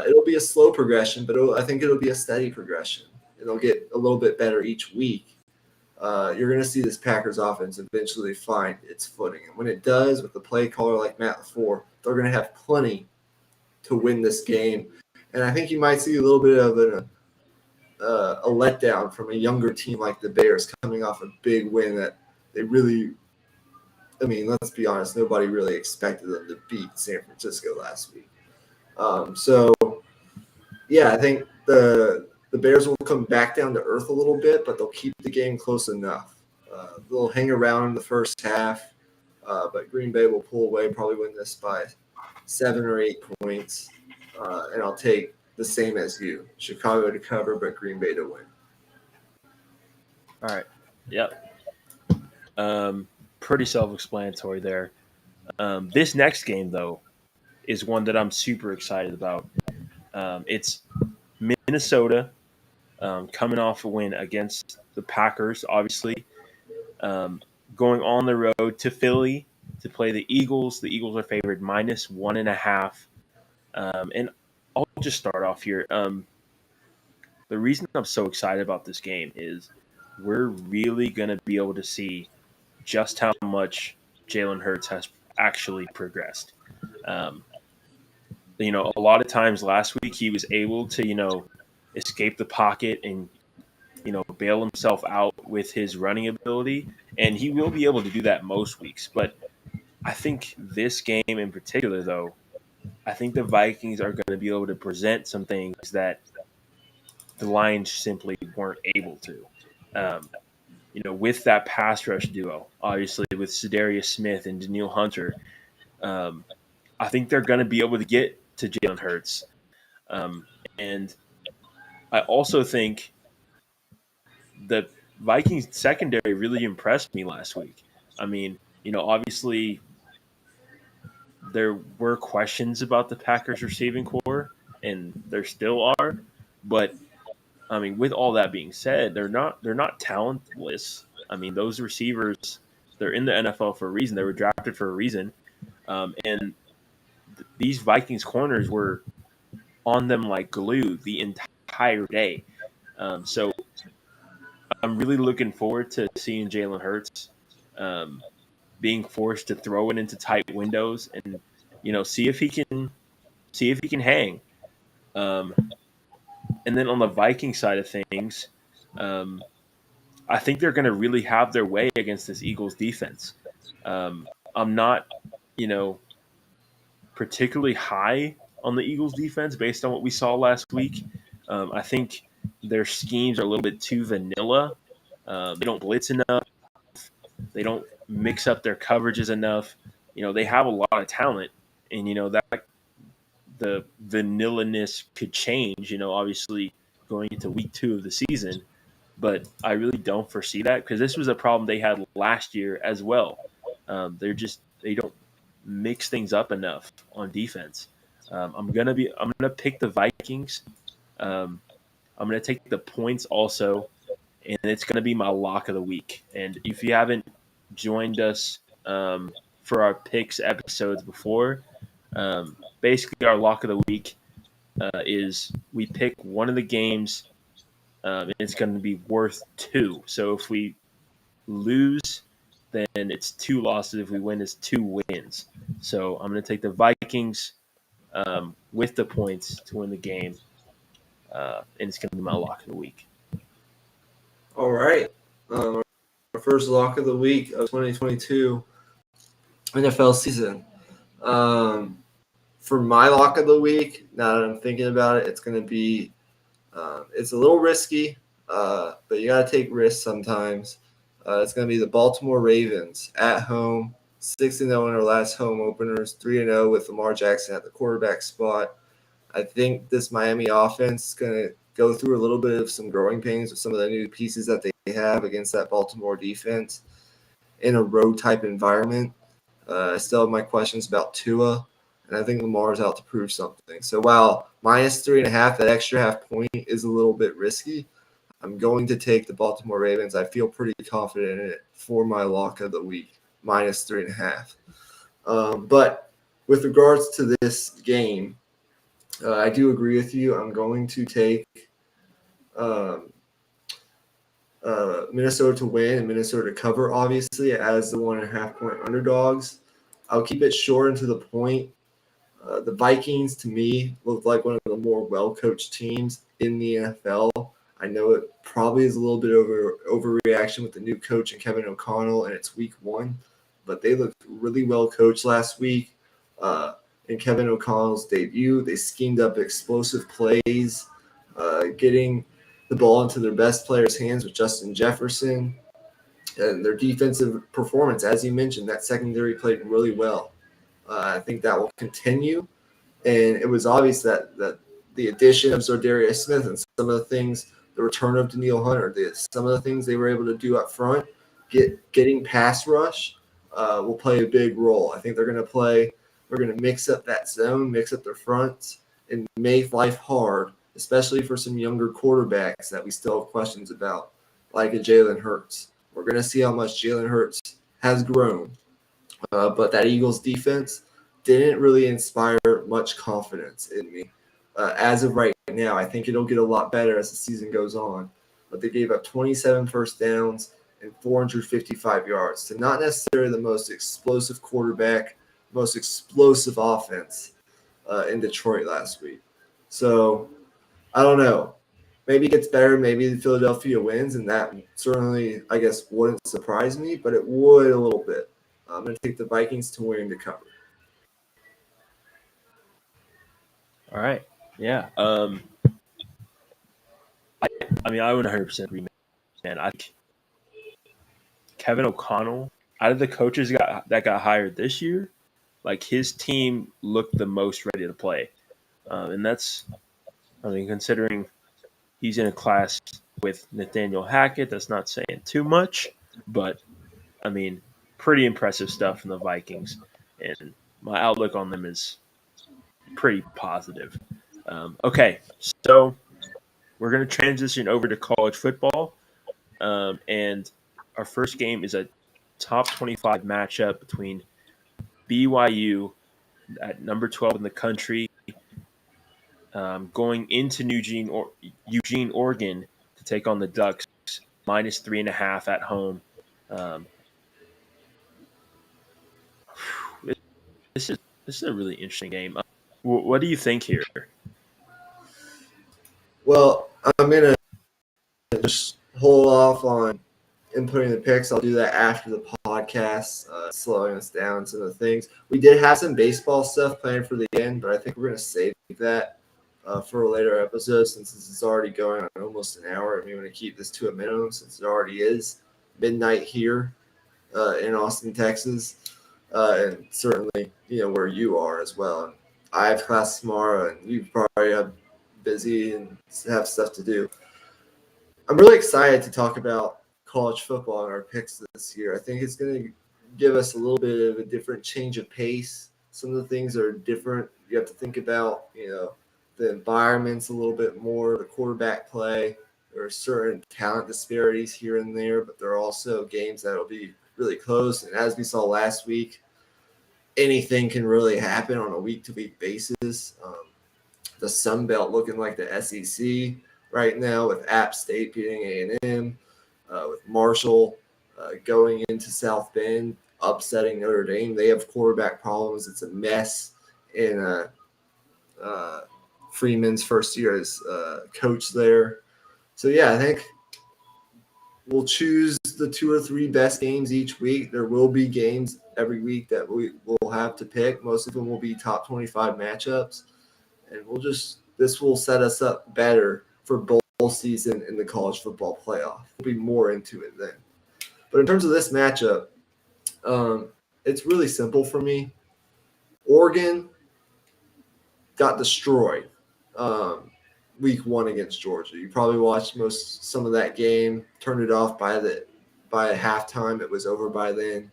it'll be a slow progression, but I think it'll be a steady progression. It'll get a little bit better each week. You're going to see this Packers offense eventually find its footing. And when it does, with the play caller like Matt LaFleur, they're going to have plenty to win this game. And I think you might see a little bit of a letdown from a younger team like the Bears coming off a big win that they really – I mean, let's be honest, nobody really expected them to beat San Francisco last week. I think the Bears will come back down to earth a little bit, but they'll keep the game close enough. They'll hang around in the first half, but Green Bay will pull away, probably win this by 7 or 8 points. And I'll take the same as you, Chicago to cover, but Green Bay to win. All right. Yep. Pretty self-explanatory there. This next game, though, is one that I'm super excited about. It's Minnesota coming off a win against the Packers, obviously. Going on the road to Philly to play the Eagles. The Eagles are favored -1.5. And I'll just start off here. The reason I'm so excited about this game is we're really going to be able to see just how much Jalen Hurts has actually progressed. Um, a lot of times last week he was able to, escape the pocket and, bail himself out with his running ability. And he will be able to do that most weeks. But I think this game in particular, though, I think the Vikings are going to be able to present some things that the Lions simply weren't able to. Um, with that pass rush duo, obviously with Sedarius Smith and Daniil Hunter, um, I think they're going to be able to get to Jalen Hurts. Um, and I also think the Vikings secondary really impressed me last week. I mean, obviously there were questions about the Packers receiving core, and there still are. But I mean, with all that being said, they're not talentless. I mean, those receivers, they're in the NFL for a reason. They were drafted for a reason, and these Vikings corners were on them like glue the entire day. So I'm really looking forward to seeing Jalen Hurts um, being forced to throw it into tight windows and see if he can hang. Um, and then on the Viking side of things, um, I think they're going to really have their way against this Eagles defense. I'm not, you know, particularly high on the Eagles defense based on what we saw last week. I think their schemes are a little bit too vanilla. They don't blitz enough. They don't mix up their coverages enough. They have a lot of talent, and that the vanilla-ness could change. Obviously going into week 2 of the season, but I really don't foresee that because this was a problem they had last year as well. They don't mix things up enough on defense. I'm gonna pick the Vikings. Um, I'm gonna take the points also, and it's gonna be my lock of the week. And if you haven't joined us for our picks episodes before, basically our lock of the week is we pick one of the games. And it's going to be worth 2. So if we lose, then it's 2 losses. If we win, it's 2 wins. So I'm going to take the Vikings with the points to win the game, and it's going to be my lock of the week. All right. Our first lock of the week of 2022 NFL season. For my lock of the week, now that I'm thinking about it, it's going to be it's a little risky, but you got to take risks sometimes. It's going to be the Baltimore Ravens at home, 6-0 in their last home openers, 3-0 with Lamar Jackson at the quarterback spot. I think this Miami offense is going to go through a little bit of some growing pains with some of the new pieces that they have against that Baltimore defense in a road type environment. I still have my questions about Tua, and I think Lamar's out to prove something. So while -3.5, that extra half point is a little bit risky, I'm going to take the Baltimore Ravens. I feel pretty confident in it for my lock of the week, -3.5. But with regards to this game, I do agree with you. I'm going to take Minnesota to win and Minnesota to cover, obviously, as the 1.5 point underdogs. I'll keep it short and to the point. The Vikings, to me, look like one of the more well-coached teams in the NFL. I know it probably is a little bit overreaction with the new coach and Kevin O'Connell, and it's week 1, but they looked really well-coached last week. In Kevin O'Connell's debut, they schemed up explosive plays, getting the ball into their best players' hands with Justin Jefferson. And their defensive performance, as you mentioned, that secondary played really well. I think that will continue. And it was obvious that the addition of Zordarius Smith and some of the things, the return of Daniil Hunter, some of the things they were able to do up front, getting pass rush will play a big role. I think they're going to mix up that zone, mix up their fronts, and make life hard, especially for some younger quarterbacks that we still have questions about, like a Jalen Hurts. We're going to see how much Jalen Hurts has grown. But that Eagles defense didn't really inspire much confidence in me. as of right now. I think it'll get a lot better as the season goes on. But they gave up 27 first downs and 455 yards to not necessarily the most explosive quarterback, most explosive offense in Detroit last week. So I don't know. Maybe it gets better. Maybe Philadelphia wins, and that certainly, I guess, wouldn't surprise me, but it would a little bit. I'm going to take the Vikings to win to cover. All right. Yeah. I mean, I would 100% agree, man. I think Kevin O'Connell, out of the coaches that got hired this year, like his team looked the most ready to play, and that's, I mean, considering he's in a class with Nathaniel Hackett, that's not saying too much, but I mean, pretty impressive stuff from the Vikings, and my outlook on them is pretty positive. Okay, so we're going to transition over to college football, and our first game is a top 25 matchup between BYU at number 12 in the country, going into Eugene, Oregon, to take on the Ducks, minus 3.5 at home. Um, this is a really interesting game. What do you think here? Well, I'm going to just hold off on inputting the picks. I'll do that after the podcast, slowing us down some of the things. We did have some baseball stuff planned for the end, but I think we're going to save that for a later episode since this is already going on almost an hour. And we want to keep this to a minimum since it already is midnight here in Austin, Texas, and certainly where you are as well. And I have class tomorrow, and you probably have busy and have stuff to do. I'm really excited to talk about college football and our picks this year. I think it's going to give us a little bit of a different change of pace. Some of the things are different. You have to think about, the environments a little bit more, the quarterback play. There are certain talent disparities here and there, but there are also games that will be really close. And as we saw last week, anything can really happen on a week-to-week basis. The Sun Belt looking like the SEC right now, with App State beating A&M, with Marshall going into South Bend, upsetting Notre Dame. They have quarterback problems. It's a mess in Freeman's first year as coach there. So, yeah, I think we'll choose the 2 or 3 best games each week. There will be games every week that we will have to pick. Most of them will be top 25 matchups. And this will set us up better for bowl season in the college football playoff. We'll be more into it then. But in terms of this matchup, it's really simple for me. Oregon got destroyed week 1 against Georgia. You probably watched some of that game, turned it off by halftime. It was over by then.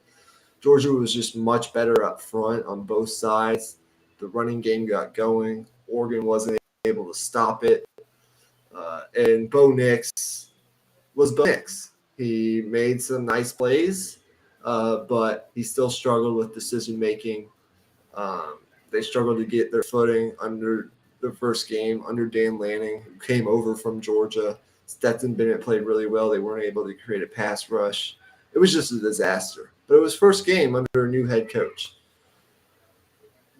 Georgia was just much better up front on both sides. The running game got going. Oregon wasn't able to stop it. And Bo Nix was Bo Nix. He made some nice plays, but he still struggled with decision making. They struggled to get their footing under the first game under Dan Lanning, who came over from Georgia. Stetson Bennett played really well. They weren't able to create a pass rush. It was just a disaster. But it was first game under a new head coach.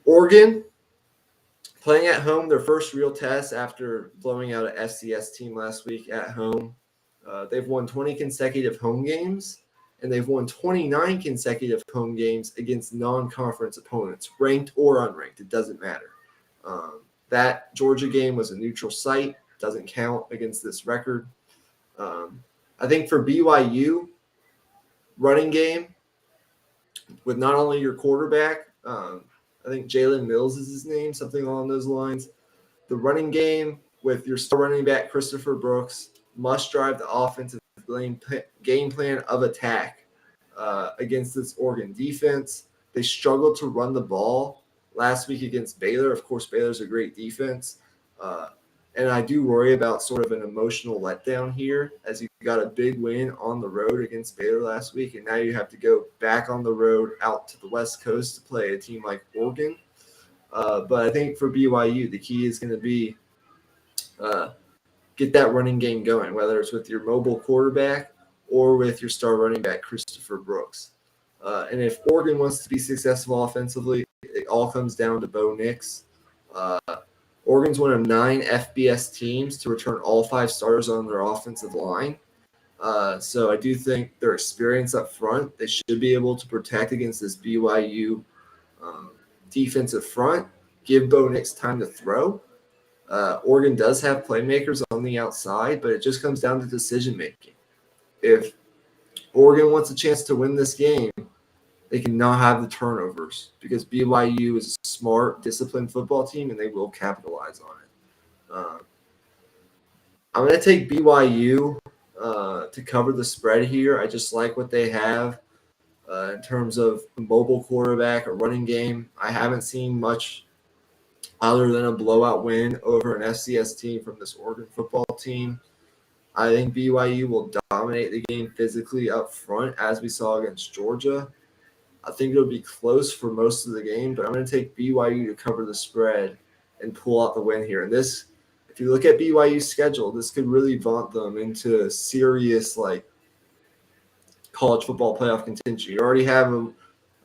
Oregon, playing at home, their first real test after blowing out an FCS team last week at home. They've won 20 consecutive home games, and they've won 29 consecutive home games against non-conference opponents, ranked or unranked. It doesn't matter. That Georgia game was a neutral site. Doesn't count against this record. I think for BYU, running game with not only your quarterback, I think Jalen Mills is his name, something along those lines. The running game with your star running back, Christopher Brooks, must drive the offensive game plan of attack against this Oregon defense. They struggled to run the ball last week against Baylor. Of course, Baylor's a great defense. And I do worry about sort of an emotional letdown here, as you got a big win on the road against Baylor last week, and now you have to go back on the road out to the West Coast to play a team like Oregon. But I think for BYU, the key is going to be get that running game going, whether it's with your mobile quarterback or with your star running back, Christopher Brooks. And if Oregon wants to be successful offensively, it all comes down to Bo Nix. Uh, Oregon's one of 9 FBS teams to return all 5 starters on their offensive line. So I do think their experience up front, they should be able to protect against this BYU um, defensive front, give Bo Nix time to throw. Oregon does have playmakers on the outside, but it just comes down to decision making. If Oregon wants a chance to win this game, they cannot have the turnovers because BYU is a smart, disciplined football team, and they will capitalize on it. I'm going to take BYU to cover the spread here. I just like what they have in terms of a mobile quarterback, a running game. I haven't seen much other than a blowout win over an FCS team from this Oregon football team. I think BYU will dominate the game physically up front, as we saw against Georgia. I think it'll be close for most of the game, but I'm going to take BYU to cover the spread and pull out the win here. And this, if you look at BYU's schedule, this could really vaunt them into serious college football playoff contention. You already have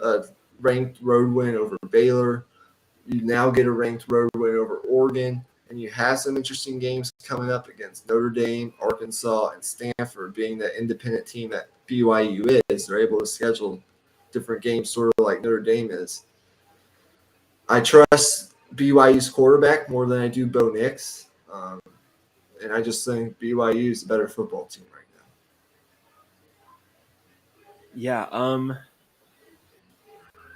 a ranked road win over Baylor. You now get a ranked road win over Oregon, and you have some interesting games coming up against Notre Dame, Arkansas, and Stanford. Being that independent team that BYU is, they're able to schedule different games sort of like Notre Dame is. I trust BYU's quarterback more than I do Bo Nix, and I just think BYU is a better football team right now. Yeah.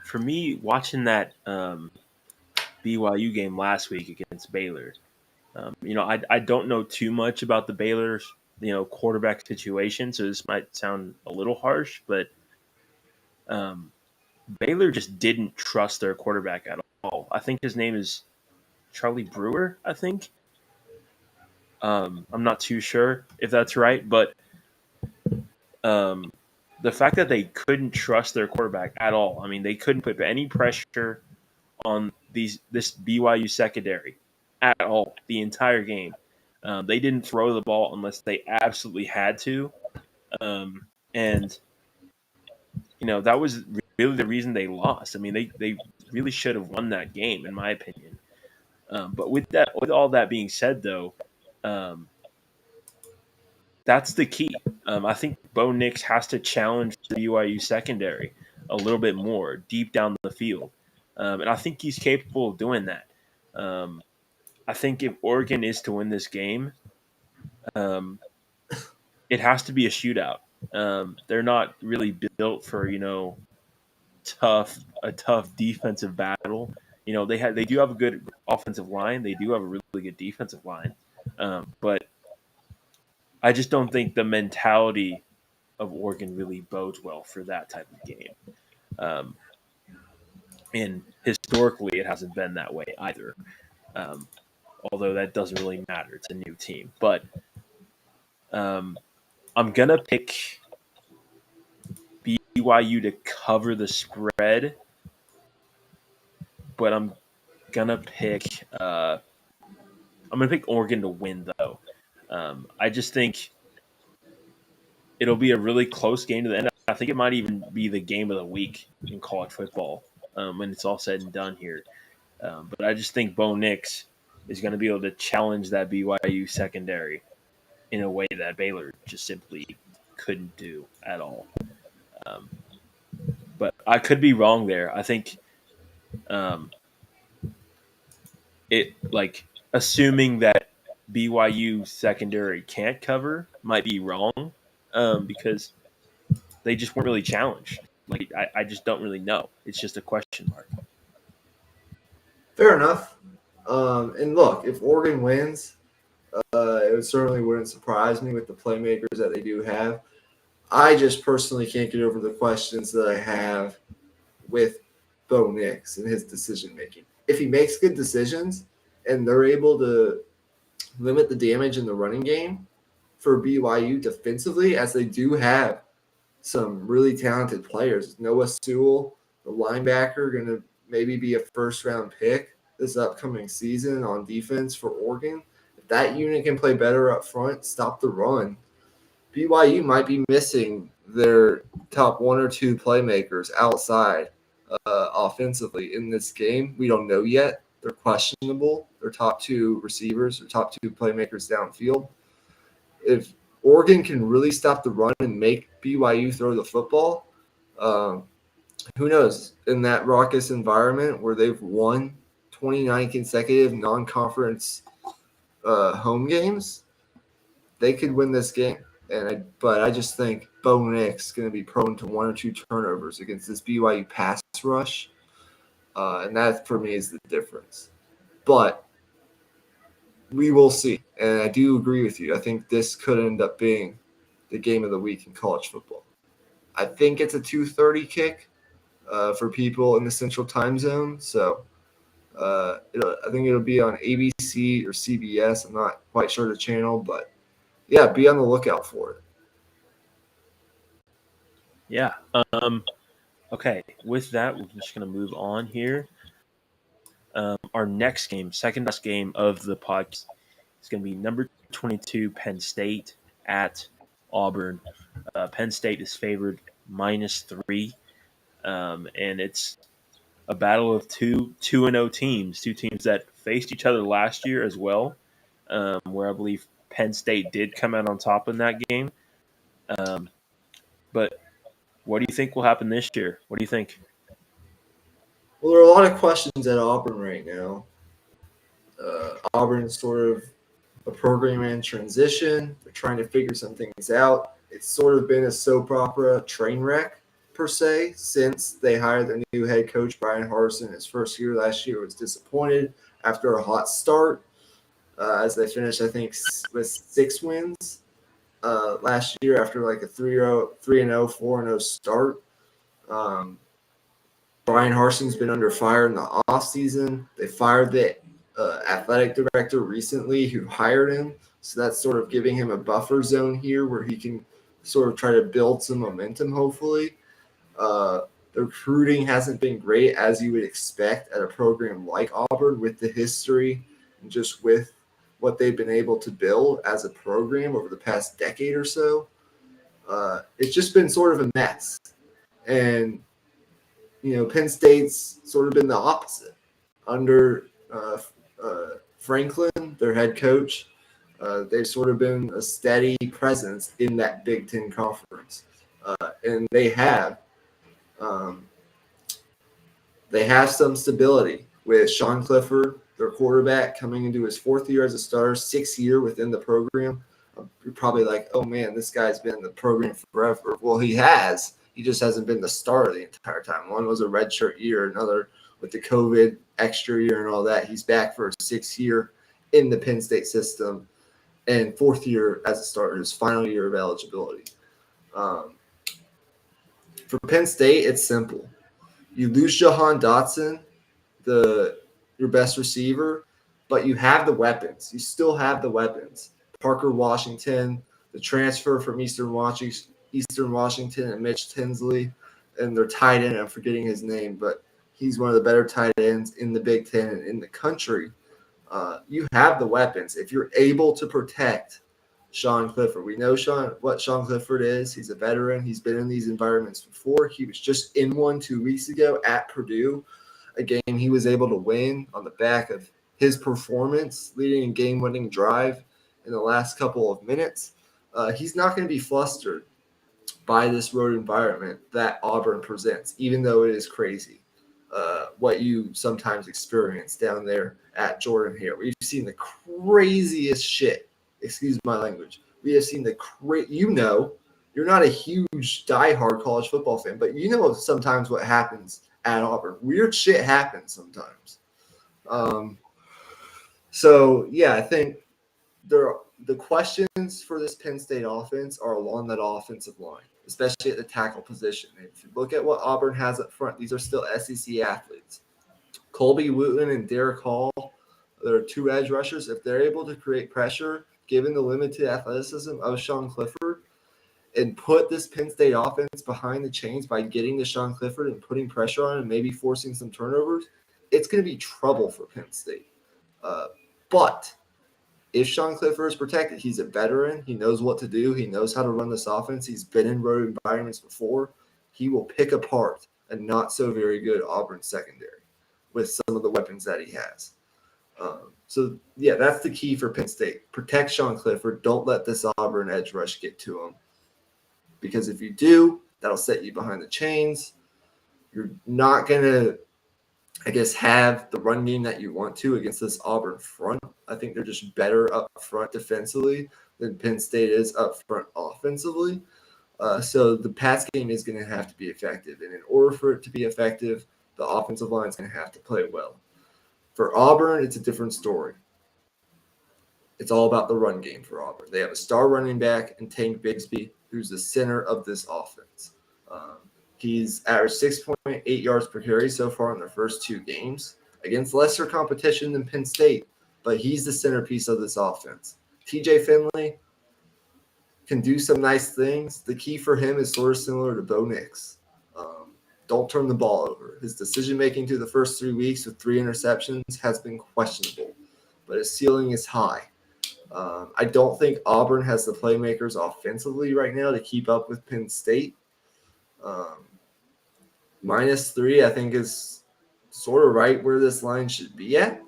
For me, watching that BYU game last week against Baylor, I don't know too much about the Baylor's quarterback situation, so this might sound a little harsh, but um, Baylor just didn't trust their quarterback at all. I think his name is Charlie Brewer. I think. I'm not too sure if that's right, but um, the fact that they couldn't trust their quarterback at all. I mean, they couldn't put any pressure on this BYU secondary at all the entire game. They didn't throw the ball unless they absolutely had to, and that was really the reason they lost. I mean, they really should have won that game, in my opinion. But with all that being said, though, um, that's the key. I think Bo Nix has to challenge the BYU secondary a little bit more deep down the field, and I think he's capable of doing that. Um, I think if Oregon is to win this game, um, it has to be a shootout. They're not really built for a tough defensive battle. They do have a good offensive line. They do have a really good defensive line, but I just don't think the mentality of Oregon really bodes well for that type of game. Um, and historically, it hasn't been that way either. Um, although that doesn't really matter; it's a new team. But um, I'm gonna pick BYU to cover the spread, but gonna pick. I'm gonna pick Oregon to win though. I just think it'll be a really close game to the end. I think it might even be the game of the week in college football when it's all said and done here. But I just think Bo Nix is going to be able to challenge that BYU secondary in a way that Baylor just simply couldn't do at all. Um, but I could be wrong there. I think um, assuming that BYU secondary can't cover might be wrong because they just weren't really challenged. I just don't really know. It's just a question mark. Fair enough. And look, if Oregon wins, it certainly wouldn't surprise me with the playmakers that they do have. I just personally can't get over the questions that I have with Bo Nix and his decision making. If he makes good decisions and they're able to limit the damage in the running game for BYU defensively, as they do have some really talented players. Noah Sewell, the linebacker, going to maybe be a first round pick. this upcoming season on defense for Oregon. If that unit can play better up front, stop the run, BYU might be missing their top one or two playmakers outside offensively in this game. We don't know yet. They're questionable. Their top two receivers, their top two playmakers downfield. If Oregon can really stop the run and make BYU throw the football, um, who knows? In that raucous environment where they've won 29 consecutive non-conference home games, they could win this game. But I just think Bo Nix going to be prone to one or two turnovers against this BYU pass rush, and that for me is the difference. But we will see, and I do agree with you. I think this could end up being the game of the week in college football. I think it's a 2:30 kick for people in the Central Time Zone, so I think it'll be on ABC or CBS. I'm not quite sure the channel, but yeah, be on the lookout for it. Yeah. Okay. With that, we're just going to move on here. Our next game, second last game of the podcast, is going to be number 22 Penn State at Auburn. Penn State is favored -3, and it's a battle of two 2-0 teams, two teams that faced each other last year as well, where I believe Penn State did come out on top in that game. But what do you think will happen this year? What do you think? Well, there are a lot of questions at Auburn right now. Auburn is sort of a program in transition. They're trying to figure some things out. It's sort of been a soap opera train wreck, per se, since they hired their new head coach, Brian Harsin. His first year last year was disappointed after a hot start, as they finished, I think, with 6 wins last year after like a 3-0, 4-0 start. Brian Harsin's been under fire in the offseason. They fired the athletic director recently who hired him. So that's sort of giving him a buffer zone here where he can sort of try to build some momentum, hopefully. The recruiting hasn't been great, as you would expect at a program like Auburn, with the history and just with what they've been able to build as a program over the past decade or so. It's just been sort of a mess. And Penn State's sort of been the opposite. Under Franklin, their head coach, they've sort of been a steady presence in that Big Ten conference. And they have some stability with Sean Clifford, their quarterback, coming into his 4th year as a starter, 6th year within the program. You're probably like, oh, man, this guy's been in the program forever. Well, he has. He just hasn't been the starter the entire time. One was a redshirt year, another with the COVID extra year and all that. He's back for a 6th year in the Penn State system and 4th year as a starter, his final year of eligibility. For Penn State, it's simple. You lose Jahan Dotson, your best receiver, but you have the weapons. You still have the weapons. Parker Washington, the transfer from Eastern Washington, and Mitch Tinsley, and their tight end, I'm forgetting his name, but he's one of the better tight ends in the Big Ten and in the country. You have the weapons. If you're able to protect Sean Clifford, we know what Sean Clifford is. He's a veteran. He's been in these environments before. He was just in one 2 weeks ago at Purdue, a game he was able to win on the back of his performance, leading a game-winning drive in the last couple of minutes. He's not going to be flustered by this road environment that Auburn presents, even though it is crazy what you sometimes experience down there at Jordan-Hare. We've seen the craziest shit. Excuse my language. We have seen you're not a huge diehard college football fan, but you know sometimes what happens at Auburn. Weird shit happens sometimes. I think the questions for this Penn State offense are along that offensive line, especially at the tackle position. And if you look at what Auburn has up front, these are still SEC athletes. Colby Wooten and Derek Hall, they're 2 edge rushers. If they're able to create pressure, given the limited athleticism of Sean Clifford, and put this Penn State offense behind the chains by getting to Sean Clifford and putting pressure on him and maybe forcing some turnovers, it's going to be trouble for Penn State. But if Sean Clifford is protected, he's a veteran. He knows what to do. He knows how to run this offense. He's been in road environments before. He will pick apart a not so very good Auburn secondary with some of the weapons that he has. That's the key for Penn State. Protect Sean Clifford. Don't let this Auburn edge rush get to him. Because if you do, that'll set you behind the chains. You're not going to, have the run game that you want to against this Auburn front. I think they're just better up front defensively than Penn State is up front offensively. So the pass game is going to have to be effective. And in order for it to be effective, the offensive line is going to have to play well. For Auburn, it's a different story. It's all about the run game for Auburn. They have a star running back in Tank Bigsby, who's the center of this offense. He's averaged 6.8 yards per carry so far in their first 2 games against lesser competition than Penn State, but he's the centerpiece of this offense. TJ Finley can do some nice things. The key for him is sort of similar to Bo Nix. Don't turn the ball over. His decision-making through the first 3 weeks with 3 interceptions has been questionable, but his ceiling is high. I don't think Auburn has the playmakers offensively right now to keep up with Penn State. -3, I think, is sort of right where this line should be at.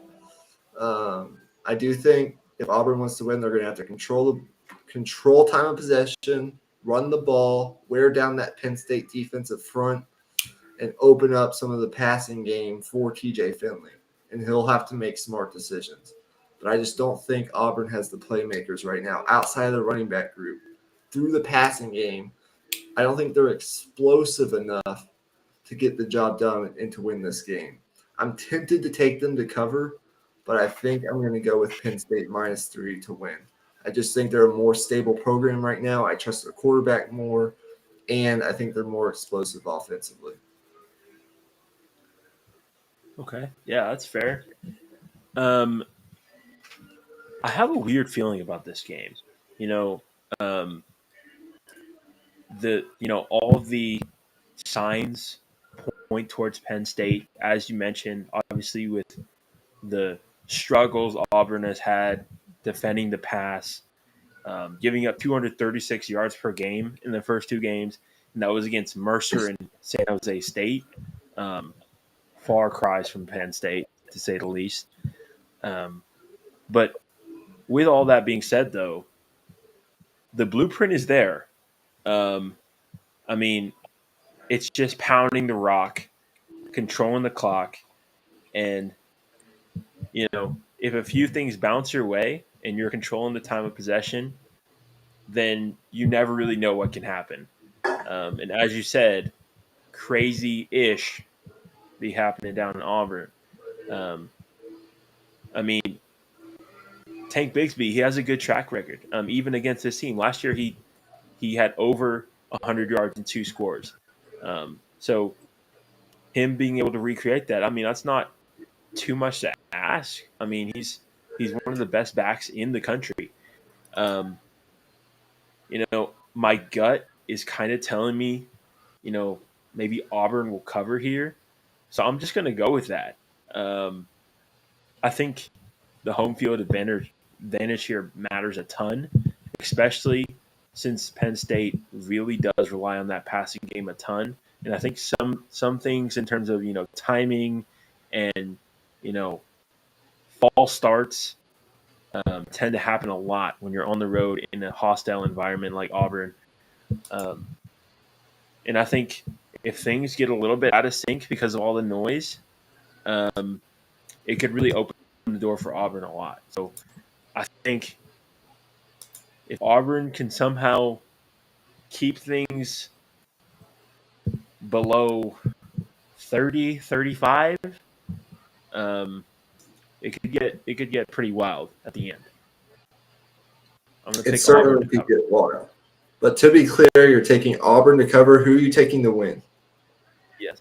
I do think if Auburn wants to win, they're going to have to control time of possession, run the ball, wear down that Penn State defensive front, and open up some of the passing game for TJ Finley. And he'll have to make smart decisions. But I just don't think Auburn has the playmakers right now outside of the running back group. Through the passing game, I don't think they're explosive enough to get the job done and to win this game. I'm tempted to take them to cover, but I think I'm going to go with Penn State -3 to win. I just think they're a more stable program right now. I trust their quarterback more, and I think they're more explosive offensively. Okay. Yeah, that's fair. I have a weird feeling about this game. You know, all of the signs point towards Penn State, as you mentioned, obviously with the struggles Auburn has had defending the pass, giving up 236 yards per game in the first 2 games, and that was against Mercer and San Jose State. Far cries from Penn State, to say the least. But with all that being said, though, the blueprint is there. I mean, it's just pounding the rock, controlling the clock, and if a few things bounce your way and you're controlling the time of possession, then you never really know what can happen. And as you said, crazy-ish be happening down in Auburn. I mean, Tank Bigsby, he has a good track record, even against this team. Last year, he had over 100 yards and 2 scores. So him being able to recreate that, I mean, that's not too much to ask. I mean, he's one of the best backs in the country. My gut is kind of telling me, maybe Auburn will cover here. So I'm just going to go with that. I think the home field advantage here matters a ton, especially since Penn State really does rely on that passing game a ton. And I think some things in terms of, timing and, false starts tend to happen a lot when you're on the road in a hostile environment like Auburn. And I think if things get a little bit out of sync because of all the noise, it could really open the door for Auburn a lot. So I think if Auburn can somehow keep things below 30, 35, it could get pretty wild at the end. I'm going to pick Auburn to cover. Get wild. But to be clear, you're taking Auburn to cover. Who are you taking to win? Yes.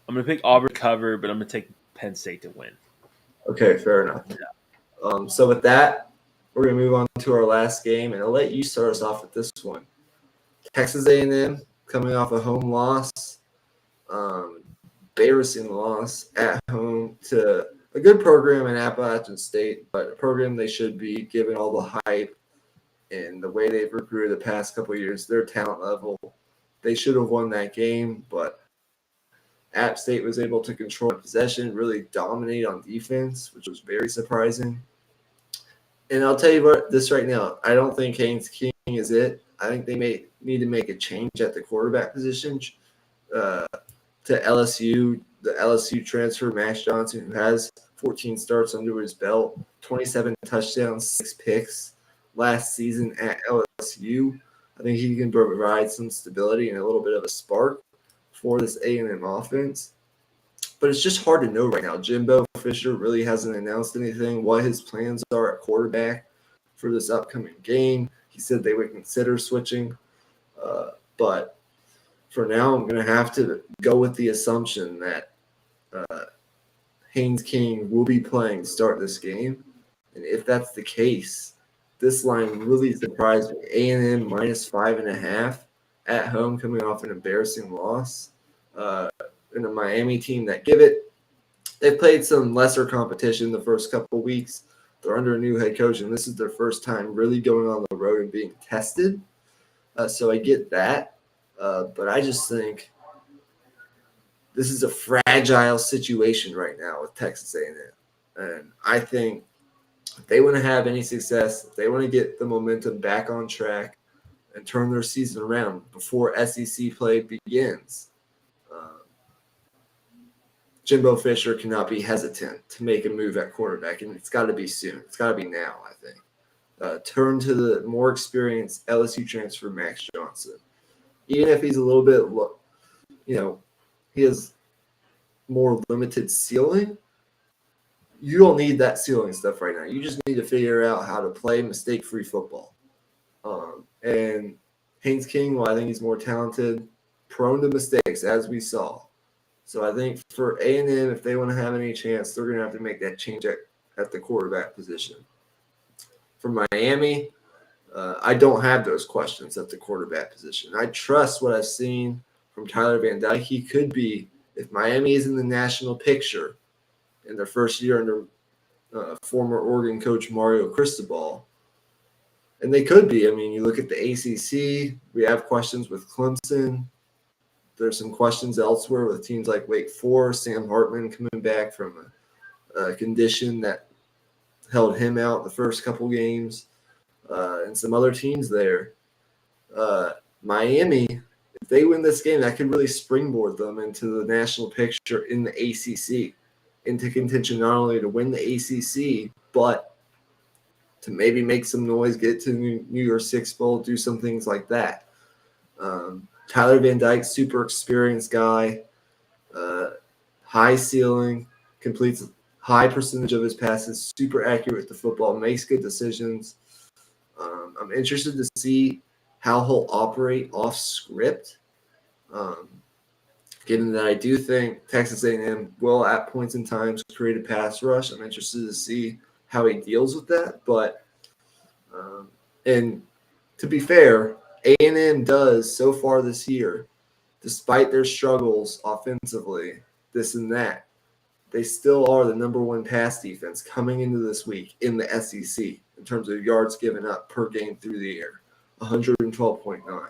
I'm going to pick Auburn to cover, but I'm going to take Penn State to win. Okay, fair enough. Yeah. So with that, we're going to move on to our last game, and I'll let you start us off with this one. Texas A&M coming off a home loss, embarrassing loss at home losing to a good program in Appalachian State, but a program they should be given all the hype and the way they've recruited the past couple of years, their talent level. They should have won that game, but App State was able to control possession, really dominate on defense, which was very surprising. And I'll tell you what, this right now, I don't think Haynes King is it. I think they may need to make a change at the quarterback position to LSU. The LSU transfer, Max Johnson, who has 14 starts under his belt, 27 touchdowns, 6 picks last season at LSU. I think he can provide some stability and a little bit of a spark for this A&M offense. But it's just hard to know right now. Jimbo Fisher really hasn't announced anything, what his plans are at quarterback for this upcoming game. He said they would consider switching. But for now, I'm going to have to go with the assumption that Haynes King will be playing to start this game. And if that's the case, this line really surprised me. A&M minus 5.5 at home coming off an embarrassing loss. And a Miami team that they've played some lesser competition the first couple of weeks. They're under a new head coach, and this is their first time really going on the road and being tested. So I get that. But I just think this is a fragile situation right now with Texas A&M. And I think if they want to have any success, if they want to get the momentum back on track and turn their season around before SEC play begins, Jimbo Fisher cannot be hesitant to make a move at quarterback, and it's got to be soon. It's got to be now, I think. Turn to the more experienced LSU transfer, Max Johnson. Even if he's a little bit, he has more limited ceiling, you don't need that ceiling stuff right now. You just need to figure out how to play mistake-free football. And Haynes King, well, I think he's more talented, prone to mistakes, as we saw. So I think for A&M, if they want to have any chance, they're going to have to make that change at the quarterback position. For Miami, I don't have those questions at the quarterback position. I trust what I've seen from Tyler Van Dyke. He could be, if Miami is in the national picture in their first year under former Oregon coach Mario Cristobal, and they could be. I mean, you look at the ACC, we have questions with Clemson. There's some questions elsewhere with teams like Wake Forest, Sam Hartman coming back from a condition that held him out the first couple games, and some other teams there. Miami, if they win this game, that could really springboard them into the national picture in the ACC, into contention not only to win the ACC, but to maybe make some noise, get to the New Year's Six Bowl, do some things like that. Tyler Van Dyke, super experienced guy, high ceiling, completes high percentage of his passes, super accurate with the football, makes good decisions. I'm interested to see how he'll operate off script, given that I do think Texas A&M will at points in times create a pass rush. I'm interested to see how he deals with that. But and to be fair, A&M does so far this year, despite their struggles offensively, this and that, they still are the number one pass defense coming into this week in the SEC in terms of yards given up per game through the air, 112.9.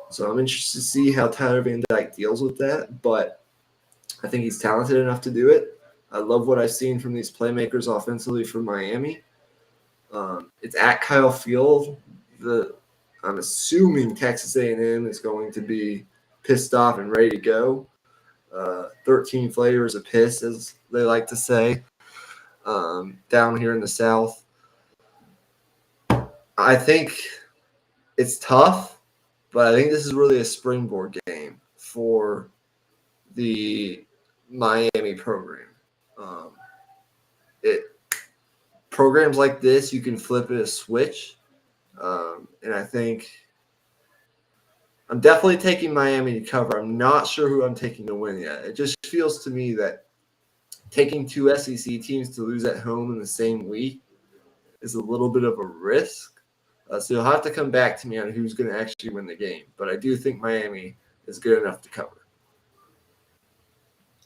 So I'm interested to see how Tyler Van Dyke deals with that, but I think he's talented enough to do it. I love what I've seen from these playmakers offensively from Miami. It's at Kyle Field. I'm assuming Texas A&M is going to be pissed off and ready to go. 13 flavors of piss, as they like to say, down here in the South. I think it's tough, but I think this is really a springboard game for the Miami program. Programs like this, you can flip it a switch. And I think I'm definitely taking Miami to cover. I'm not sure who I'm taking to win yet. It just feels to me that taking two SEC teams to lose at home in the same week is a little bit of a risk. So you'll have to come back to me on who's going to actually win the game. But I do think Miami is good enough to cover.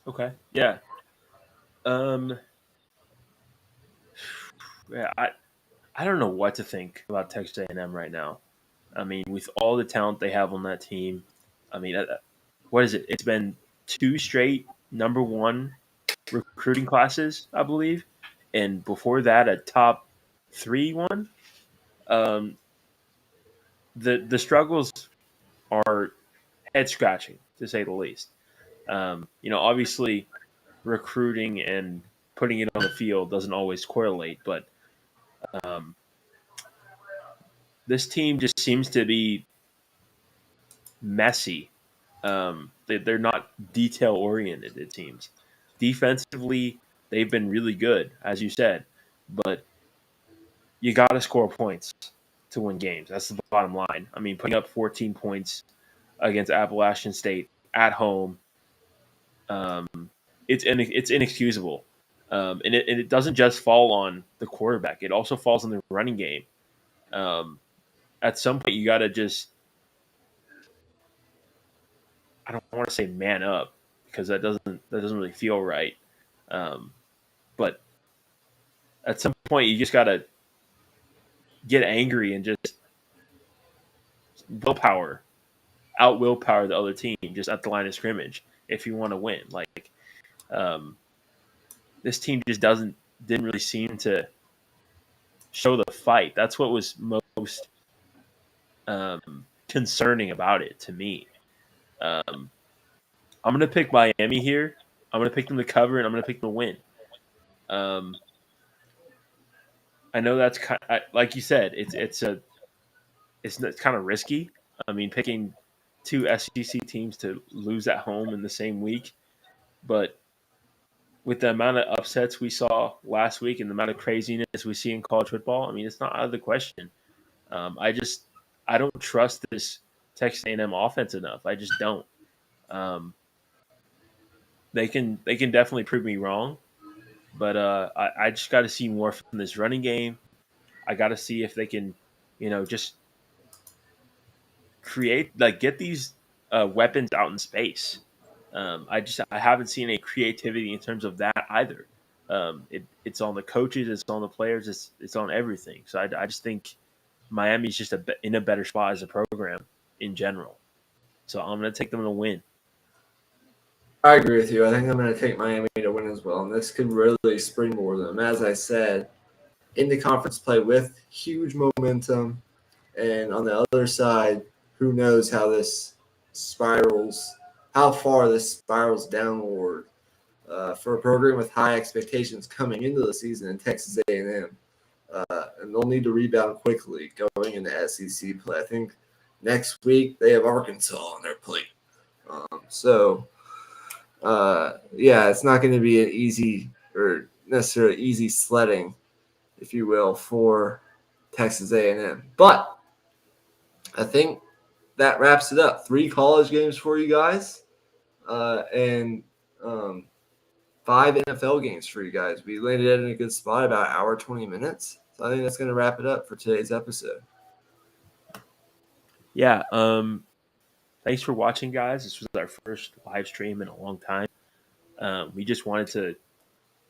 Okay. Yeah. Um, yeah, I don't know what to think about Texas A&M right now. I mean, with all the talent they have on that team, I mean, what is it? It's been two straight number one recruiting classes, I believe, and before that, a top three one. Um, the struggles are head scratching to say the least. Obviously, recruiting and putting it on the field doesn't always correlate, but um, this team just seems to be messy. They're not detail oriented. It seems defensively they've been really good, as you said, but you got to score points to win games. That's the bottom line. I mean, putting up 14 points against Appalachian State at home, um, it's inexcusable. And it doesn't just fall on the quarterback; it also falls on the running game. Um, at some point, you got to just I don't want to say man up because that doesn't really feel right. Um, but at some point, you just got to get angry and just willpower willpower the other team just at the line of scrimmage if you want to win. Like um, this team just didn't really seem to show the fight. That's what was most concerning about it to me. Um, I'm gonna pick Miami here. I'm gonna pick them to cover, and I'm gonna pick them to win. Um, I know that's like you said. It's kind of risky. I mean, picking two SEC teams to lose at home in the same week, but with the amount of upsets we saw last week and the amount of craziness we see in college football, I mean, it's not out of the question. I don't trust this Texas A&M offense enough. I just don't. Um, they can definitely prove me wrong, but I just got to see more from this running game. I got to see if they can, just get these weapons out in space. I haven't seen any creativity in terms of that either. It's on the coaches, it's on the players, it's on everything. So I just think Miami's just in a better spot as a program in general. So I'm going to take them to win. I agree with you. I think I'm going to take Miami to win as well, and this could really springboard them. As I said, in the conference play with huge momentum, and on the other side, who knows how far this spirals downward for a program with high expectations coming into the season in Texas A&M. And they'll need to rebound quickly going into SEC play. I think next week they have Arkansas on their plate. It's not going to be an easy or necessarily easy sledding, if you will, for Texas A&M. But I think that wraps it up. 3 college games for you guys, and 5 NFL games for you guys. We landed in a good spot, about an hour, 20 minutes. So I think that's going to wrap it up for today's episode. Yeah. Thanks for watching, guys. This was our first live stream in a long time. We just wanted to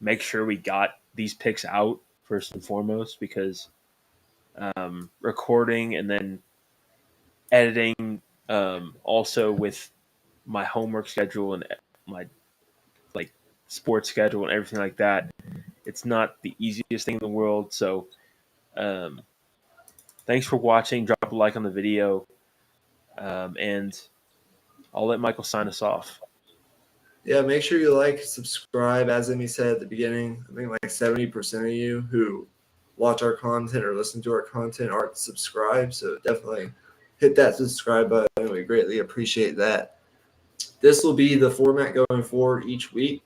make sure we got these picks out first and foremost because recording and then editing, also with my homework schedule and my like sports schedule and everything like that, it's not the easiest thing in the world. So, um, thanks for watching. Drop a like on the video, and I'll let Michael sign us off. Yeah, make sure you like, subscribe. As Emmy said at the beginning, I think like 70% of you who watch our content or listen to our content aren't subscribed. So definitely hit that subscribe button. We greatly appreciate that. This will be the format going forward each week.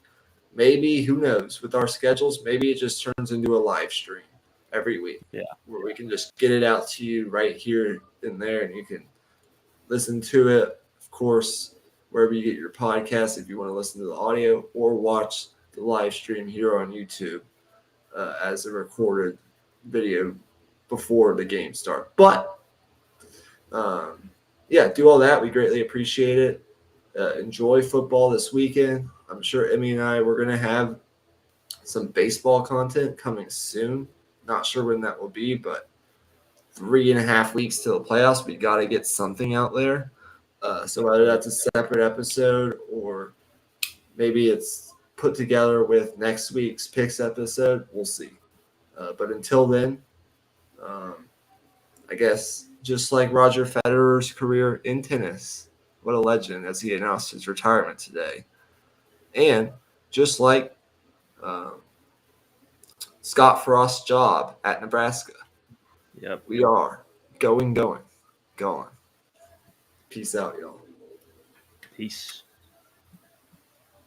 Maybe, who knows, with our schedules, maybe it just turns into a live stream every week. Yeah. Where we can just get it out to you right here and there, and you can listen to it, of course, wherever you get your podcast if you want to listen to the audio, or watch the live stream here on YouTube as a recorded video before the game start. But do all that. We greatly appreciate it. Enjoy football this weekend. I'm sure Emmy and I, we're going to have some baseball content coming soon. Not sure when that will be, but 3.5 weeks till the playoffs. We got to get something out there. So whether that's a separate episode or maybe it's put together with next week's picks episode, we'll see. But until then, I guess just like Roger Federer's career in tennis, what a legend as he announced his retirement today. And just like Scott Frost's job at Nebraska, Yep. we are going. Peace out, y'all. Peace.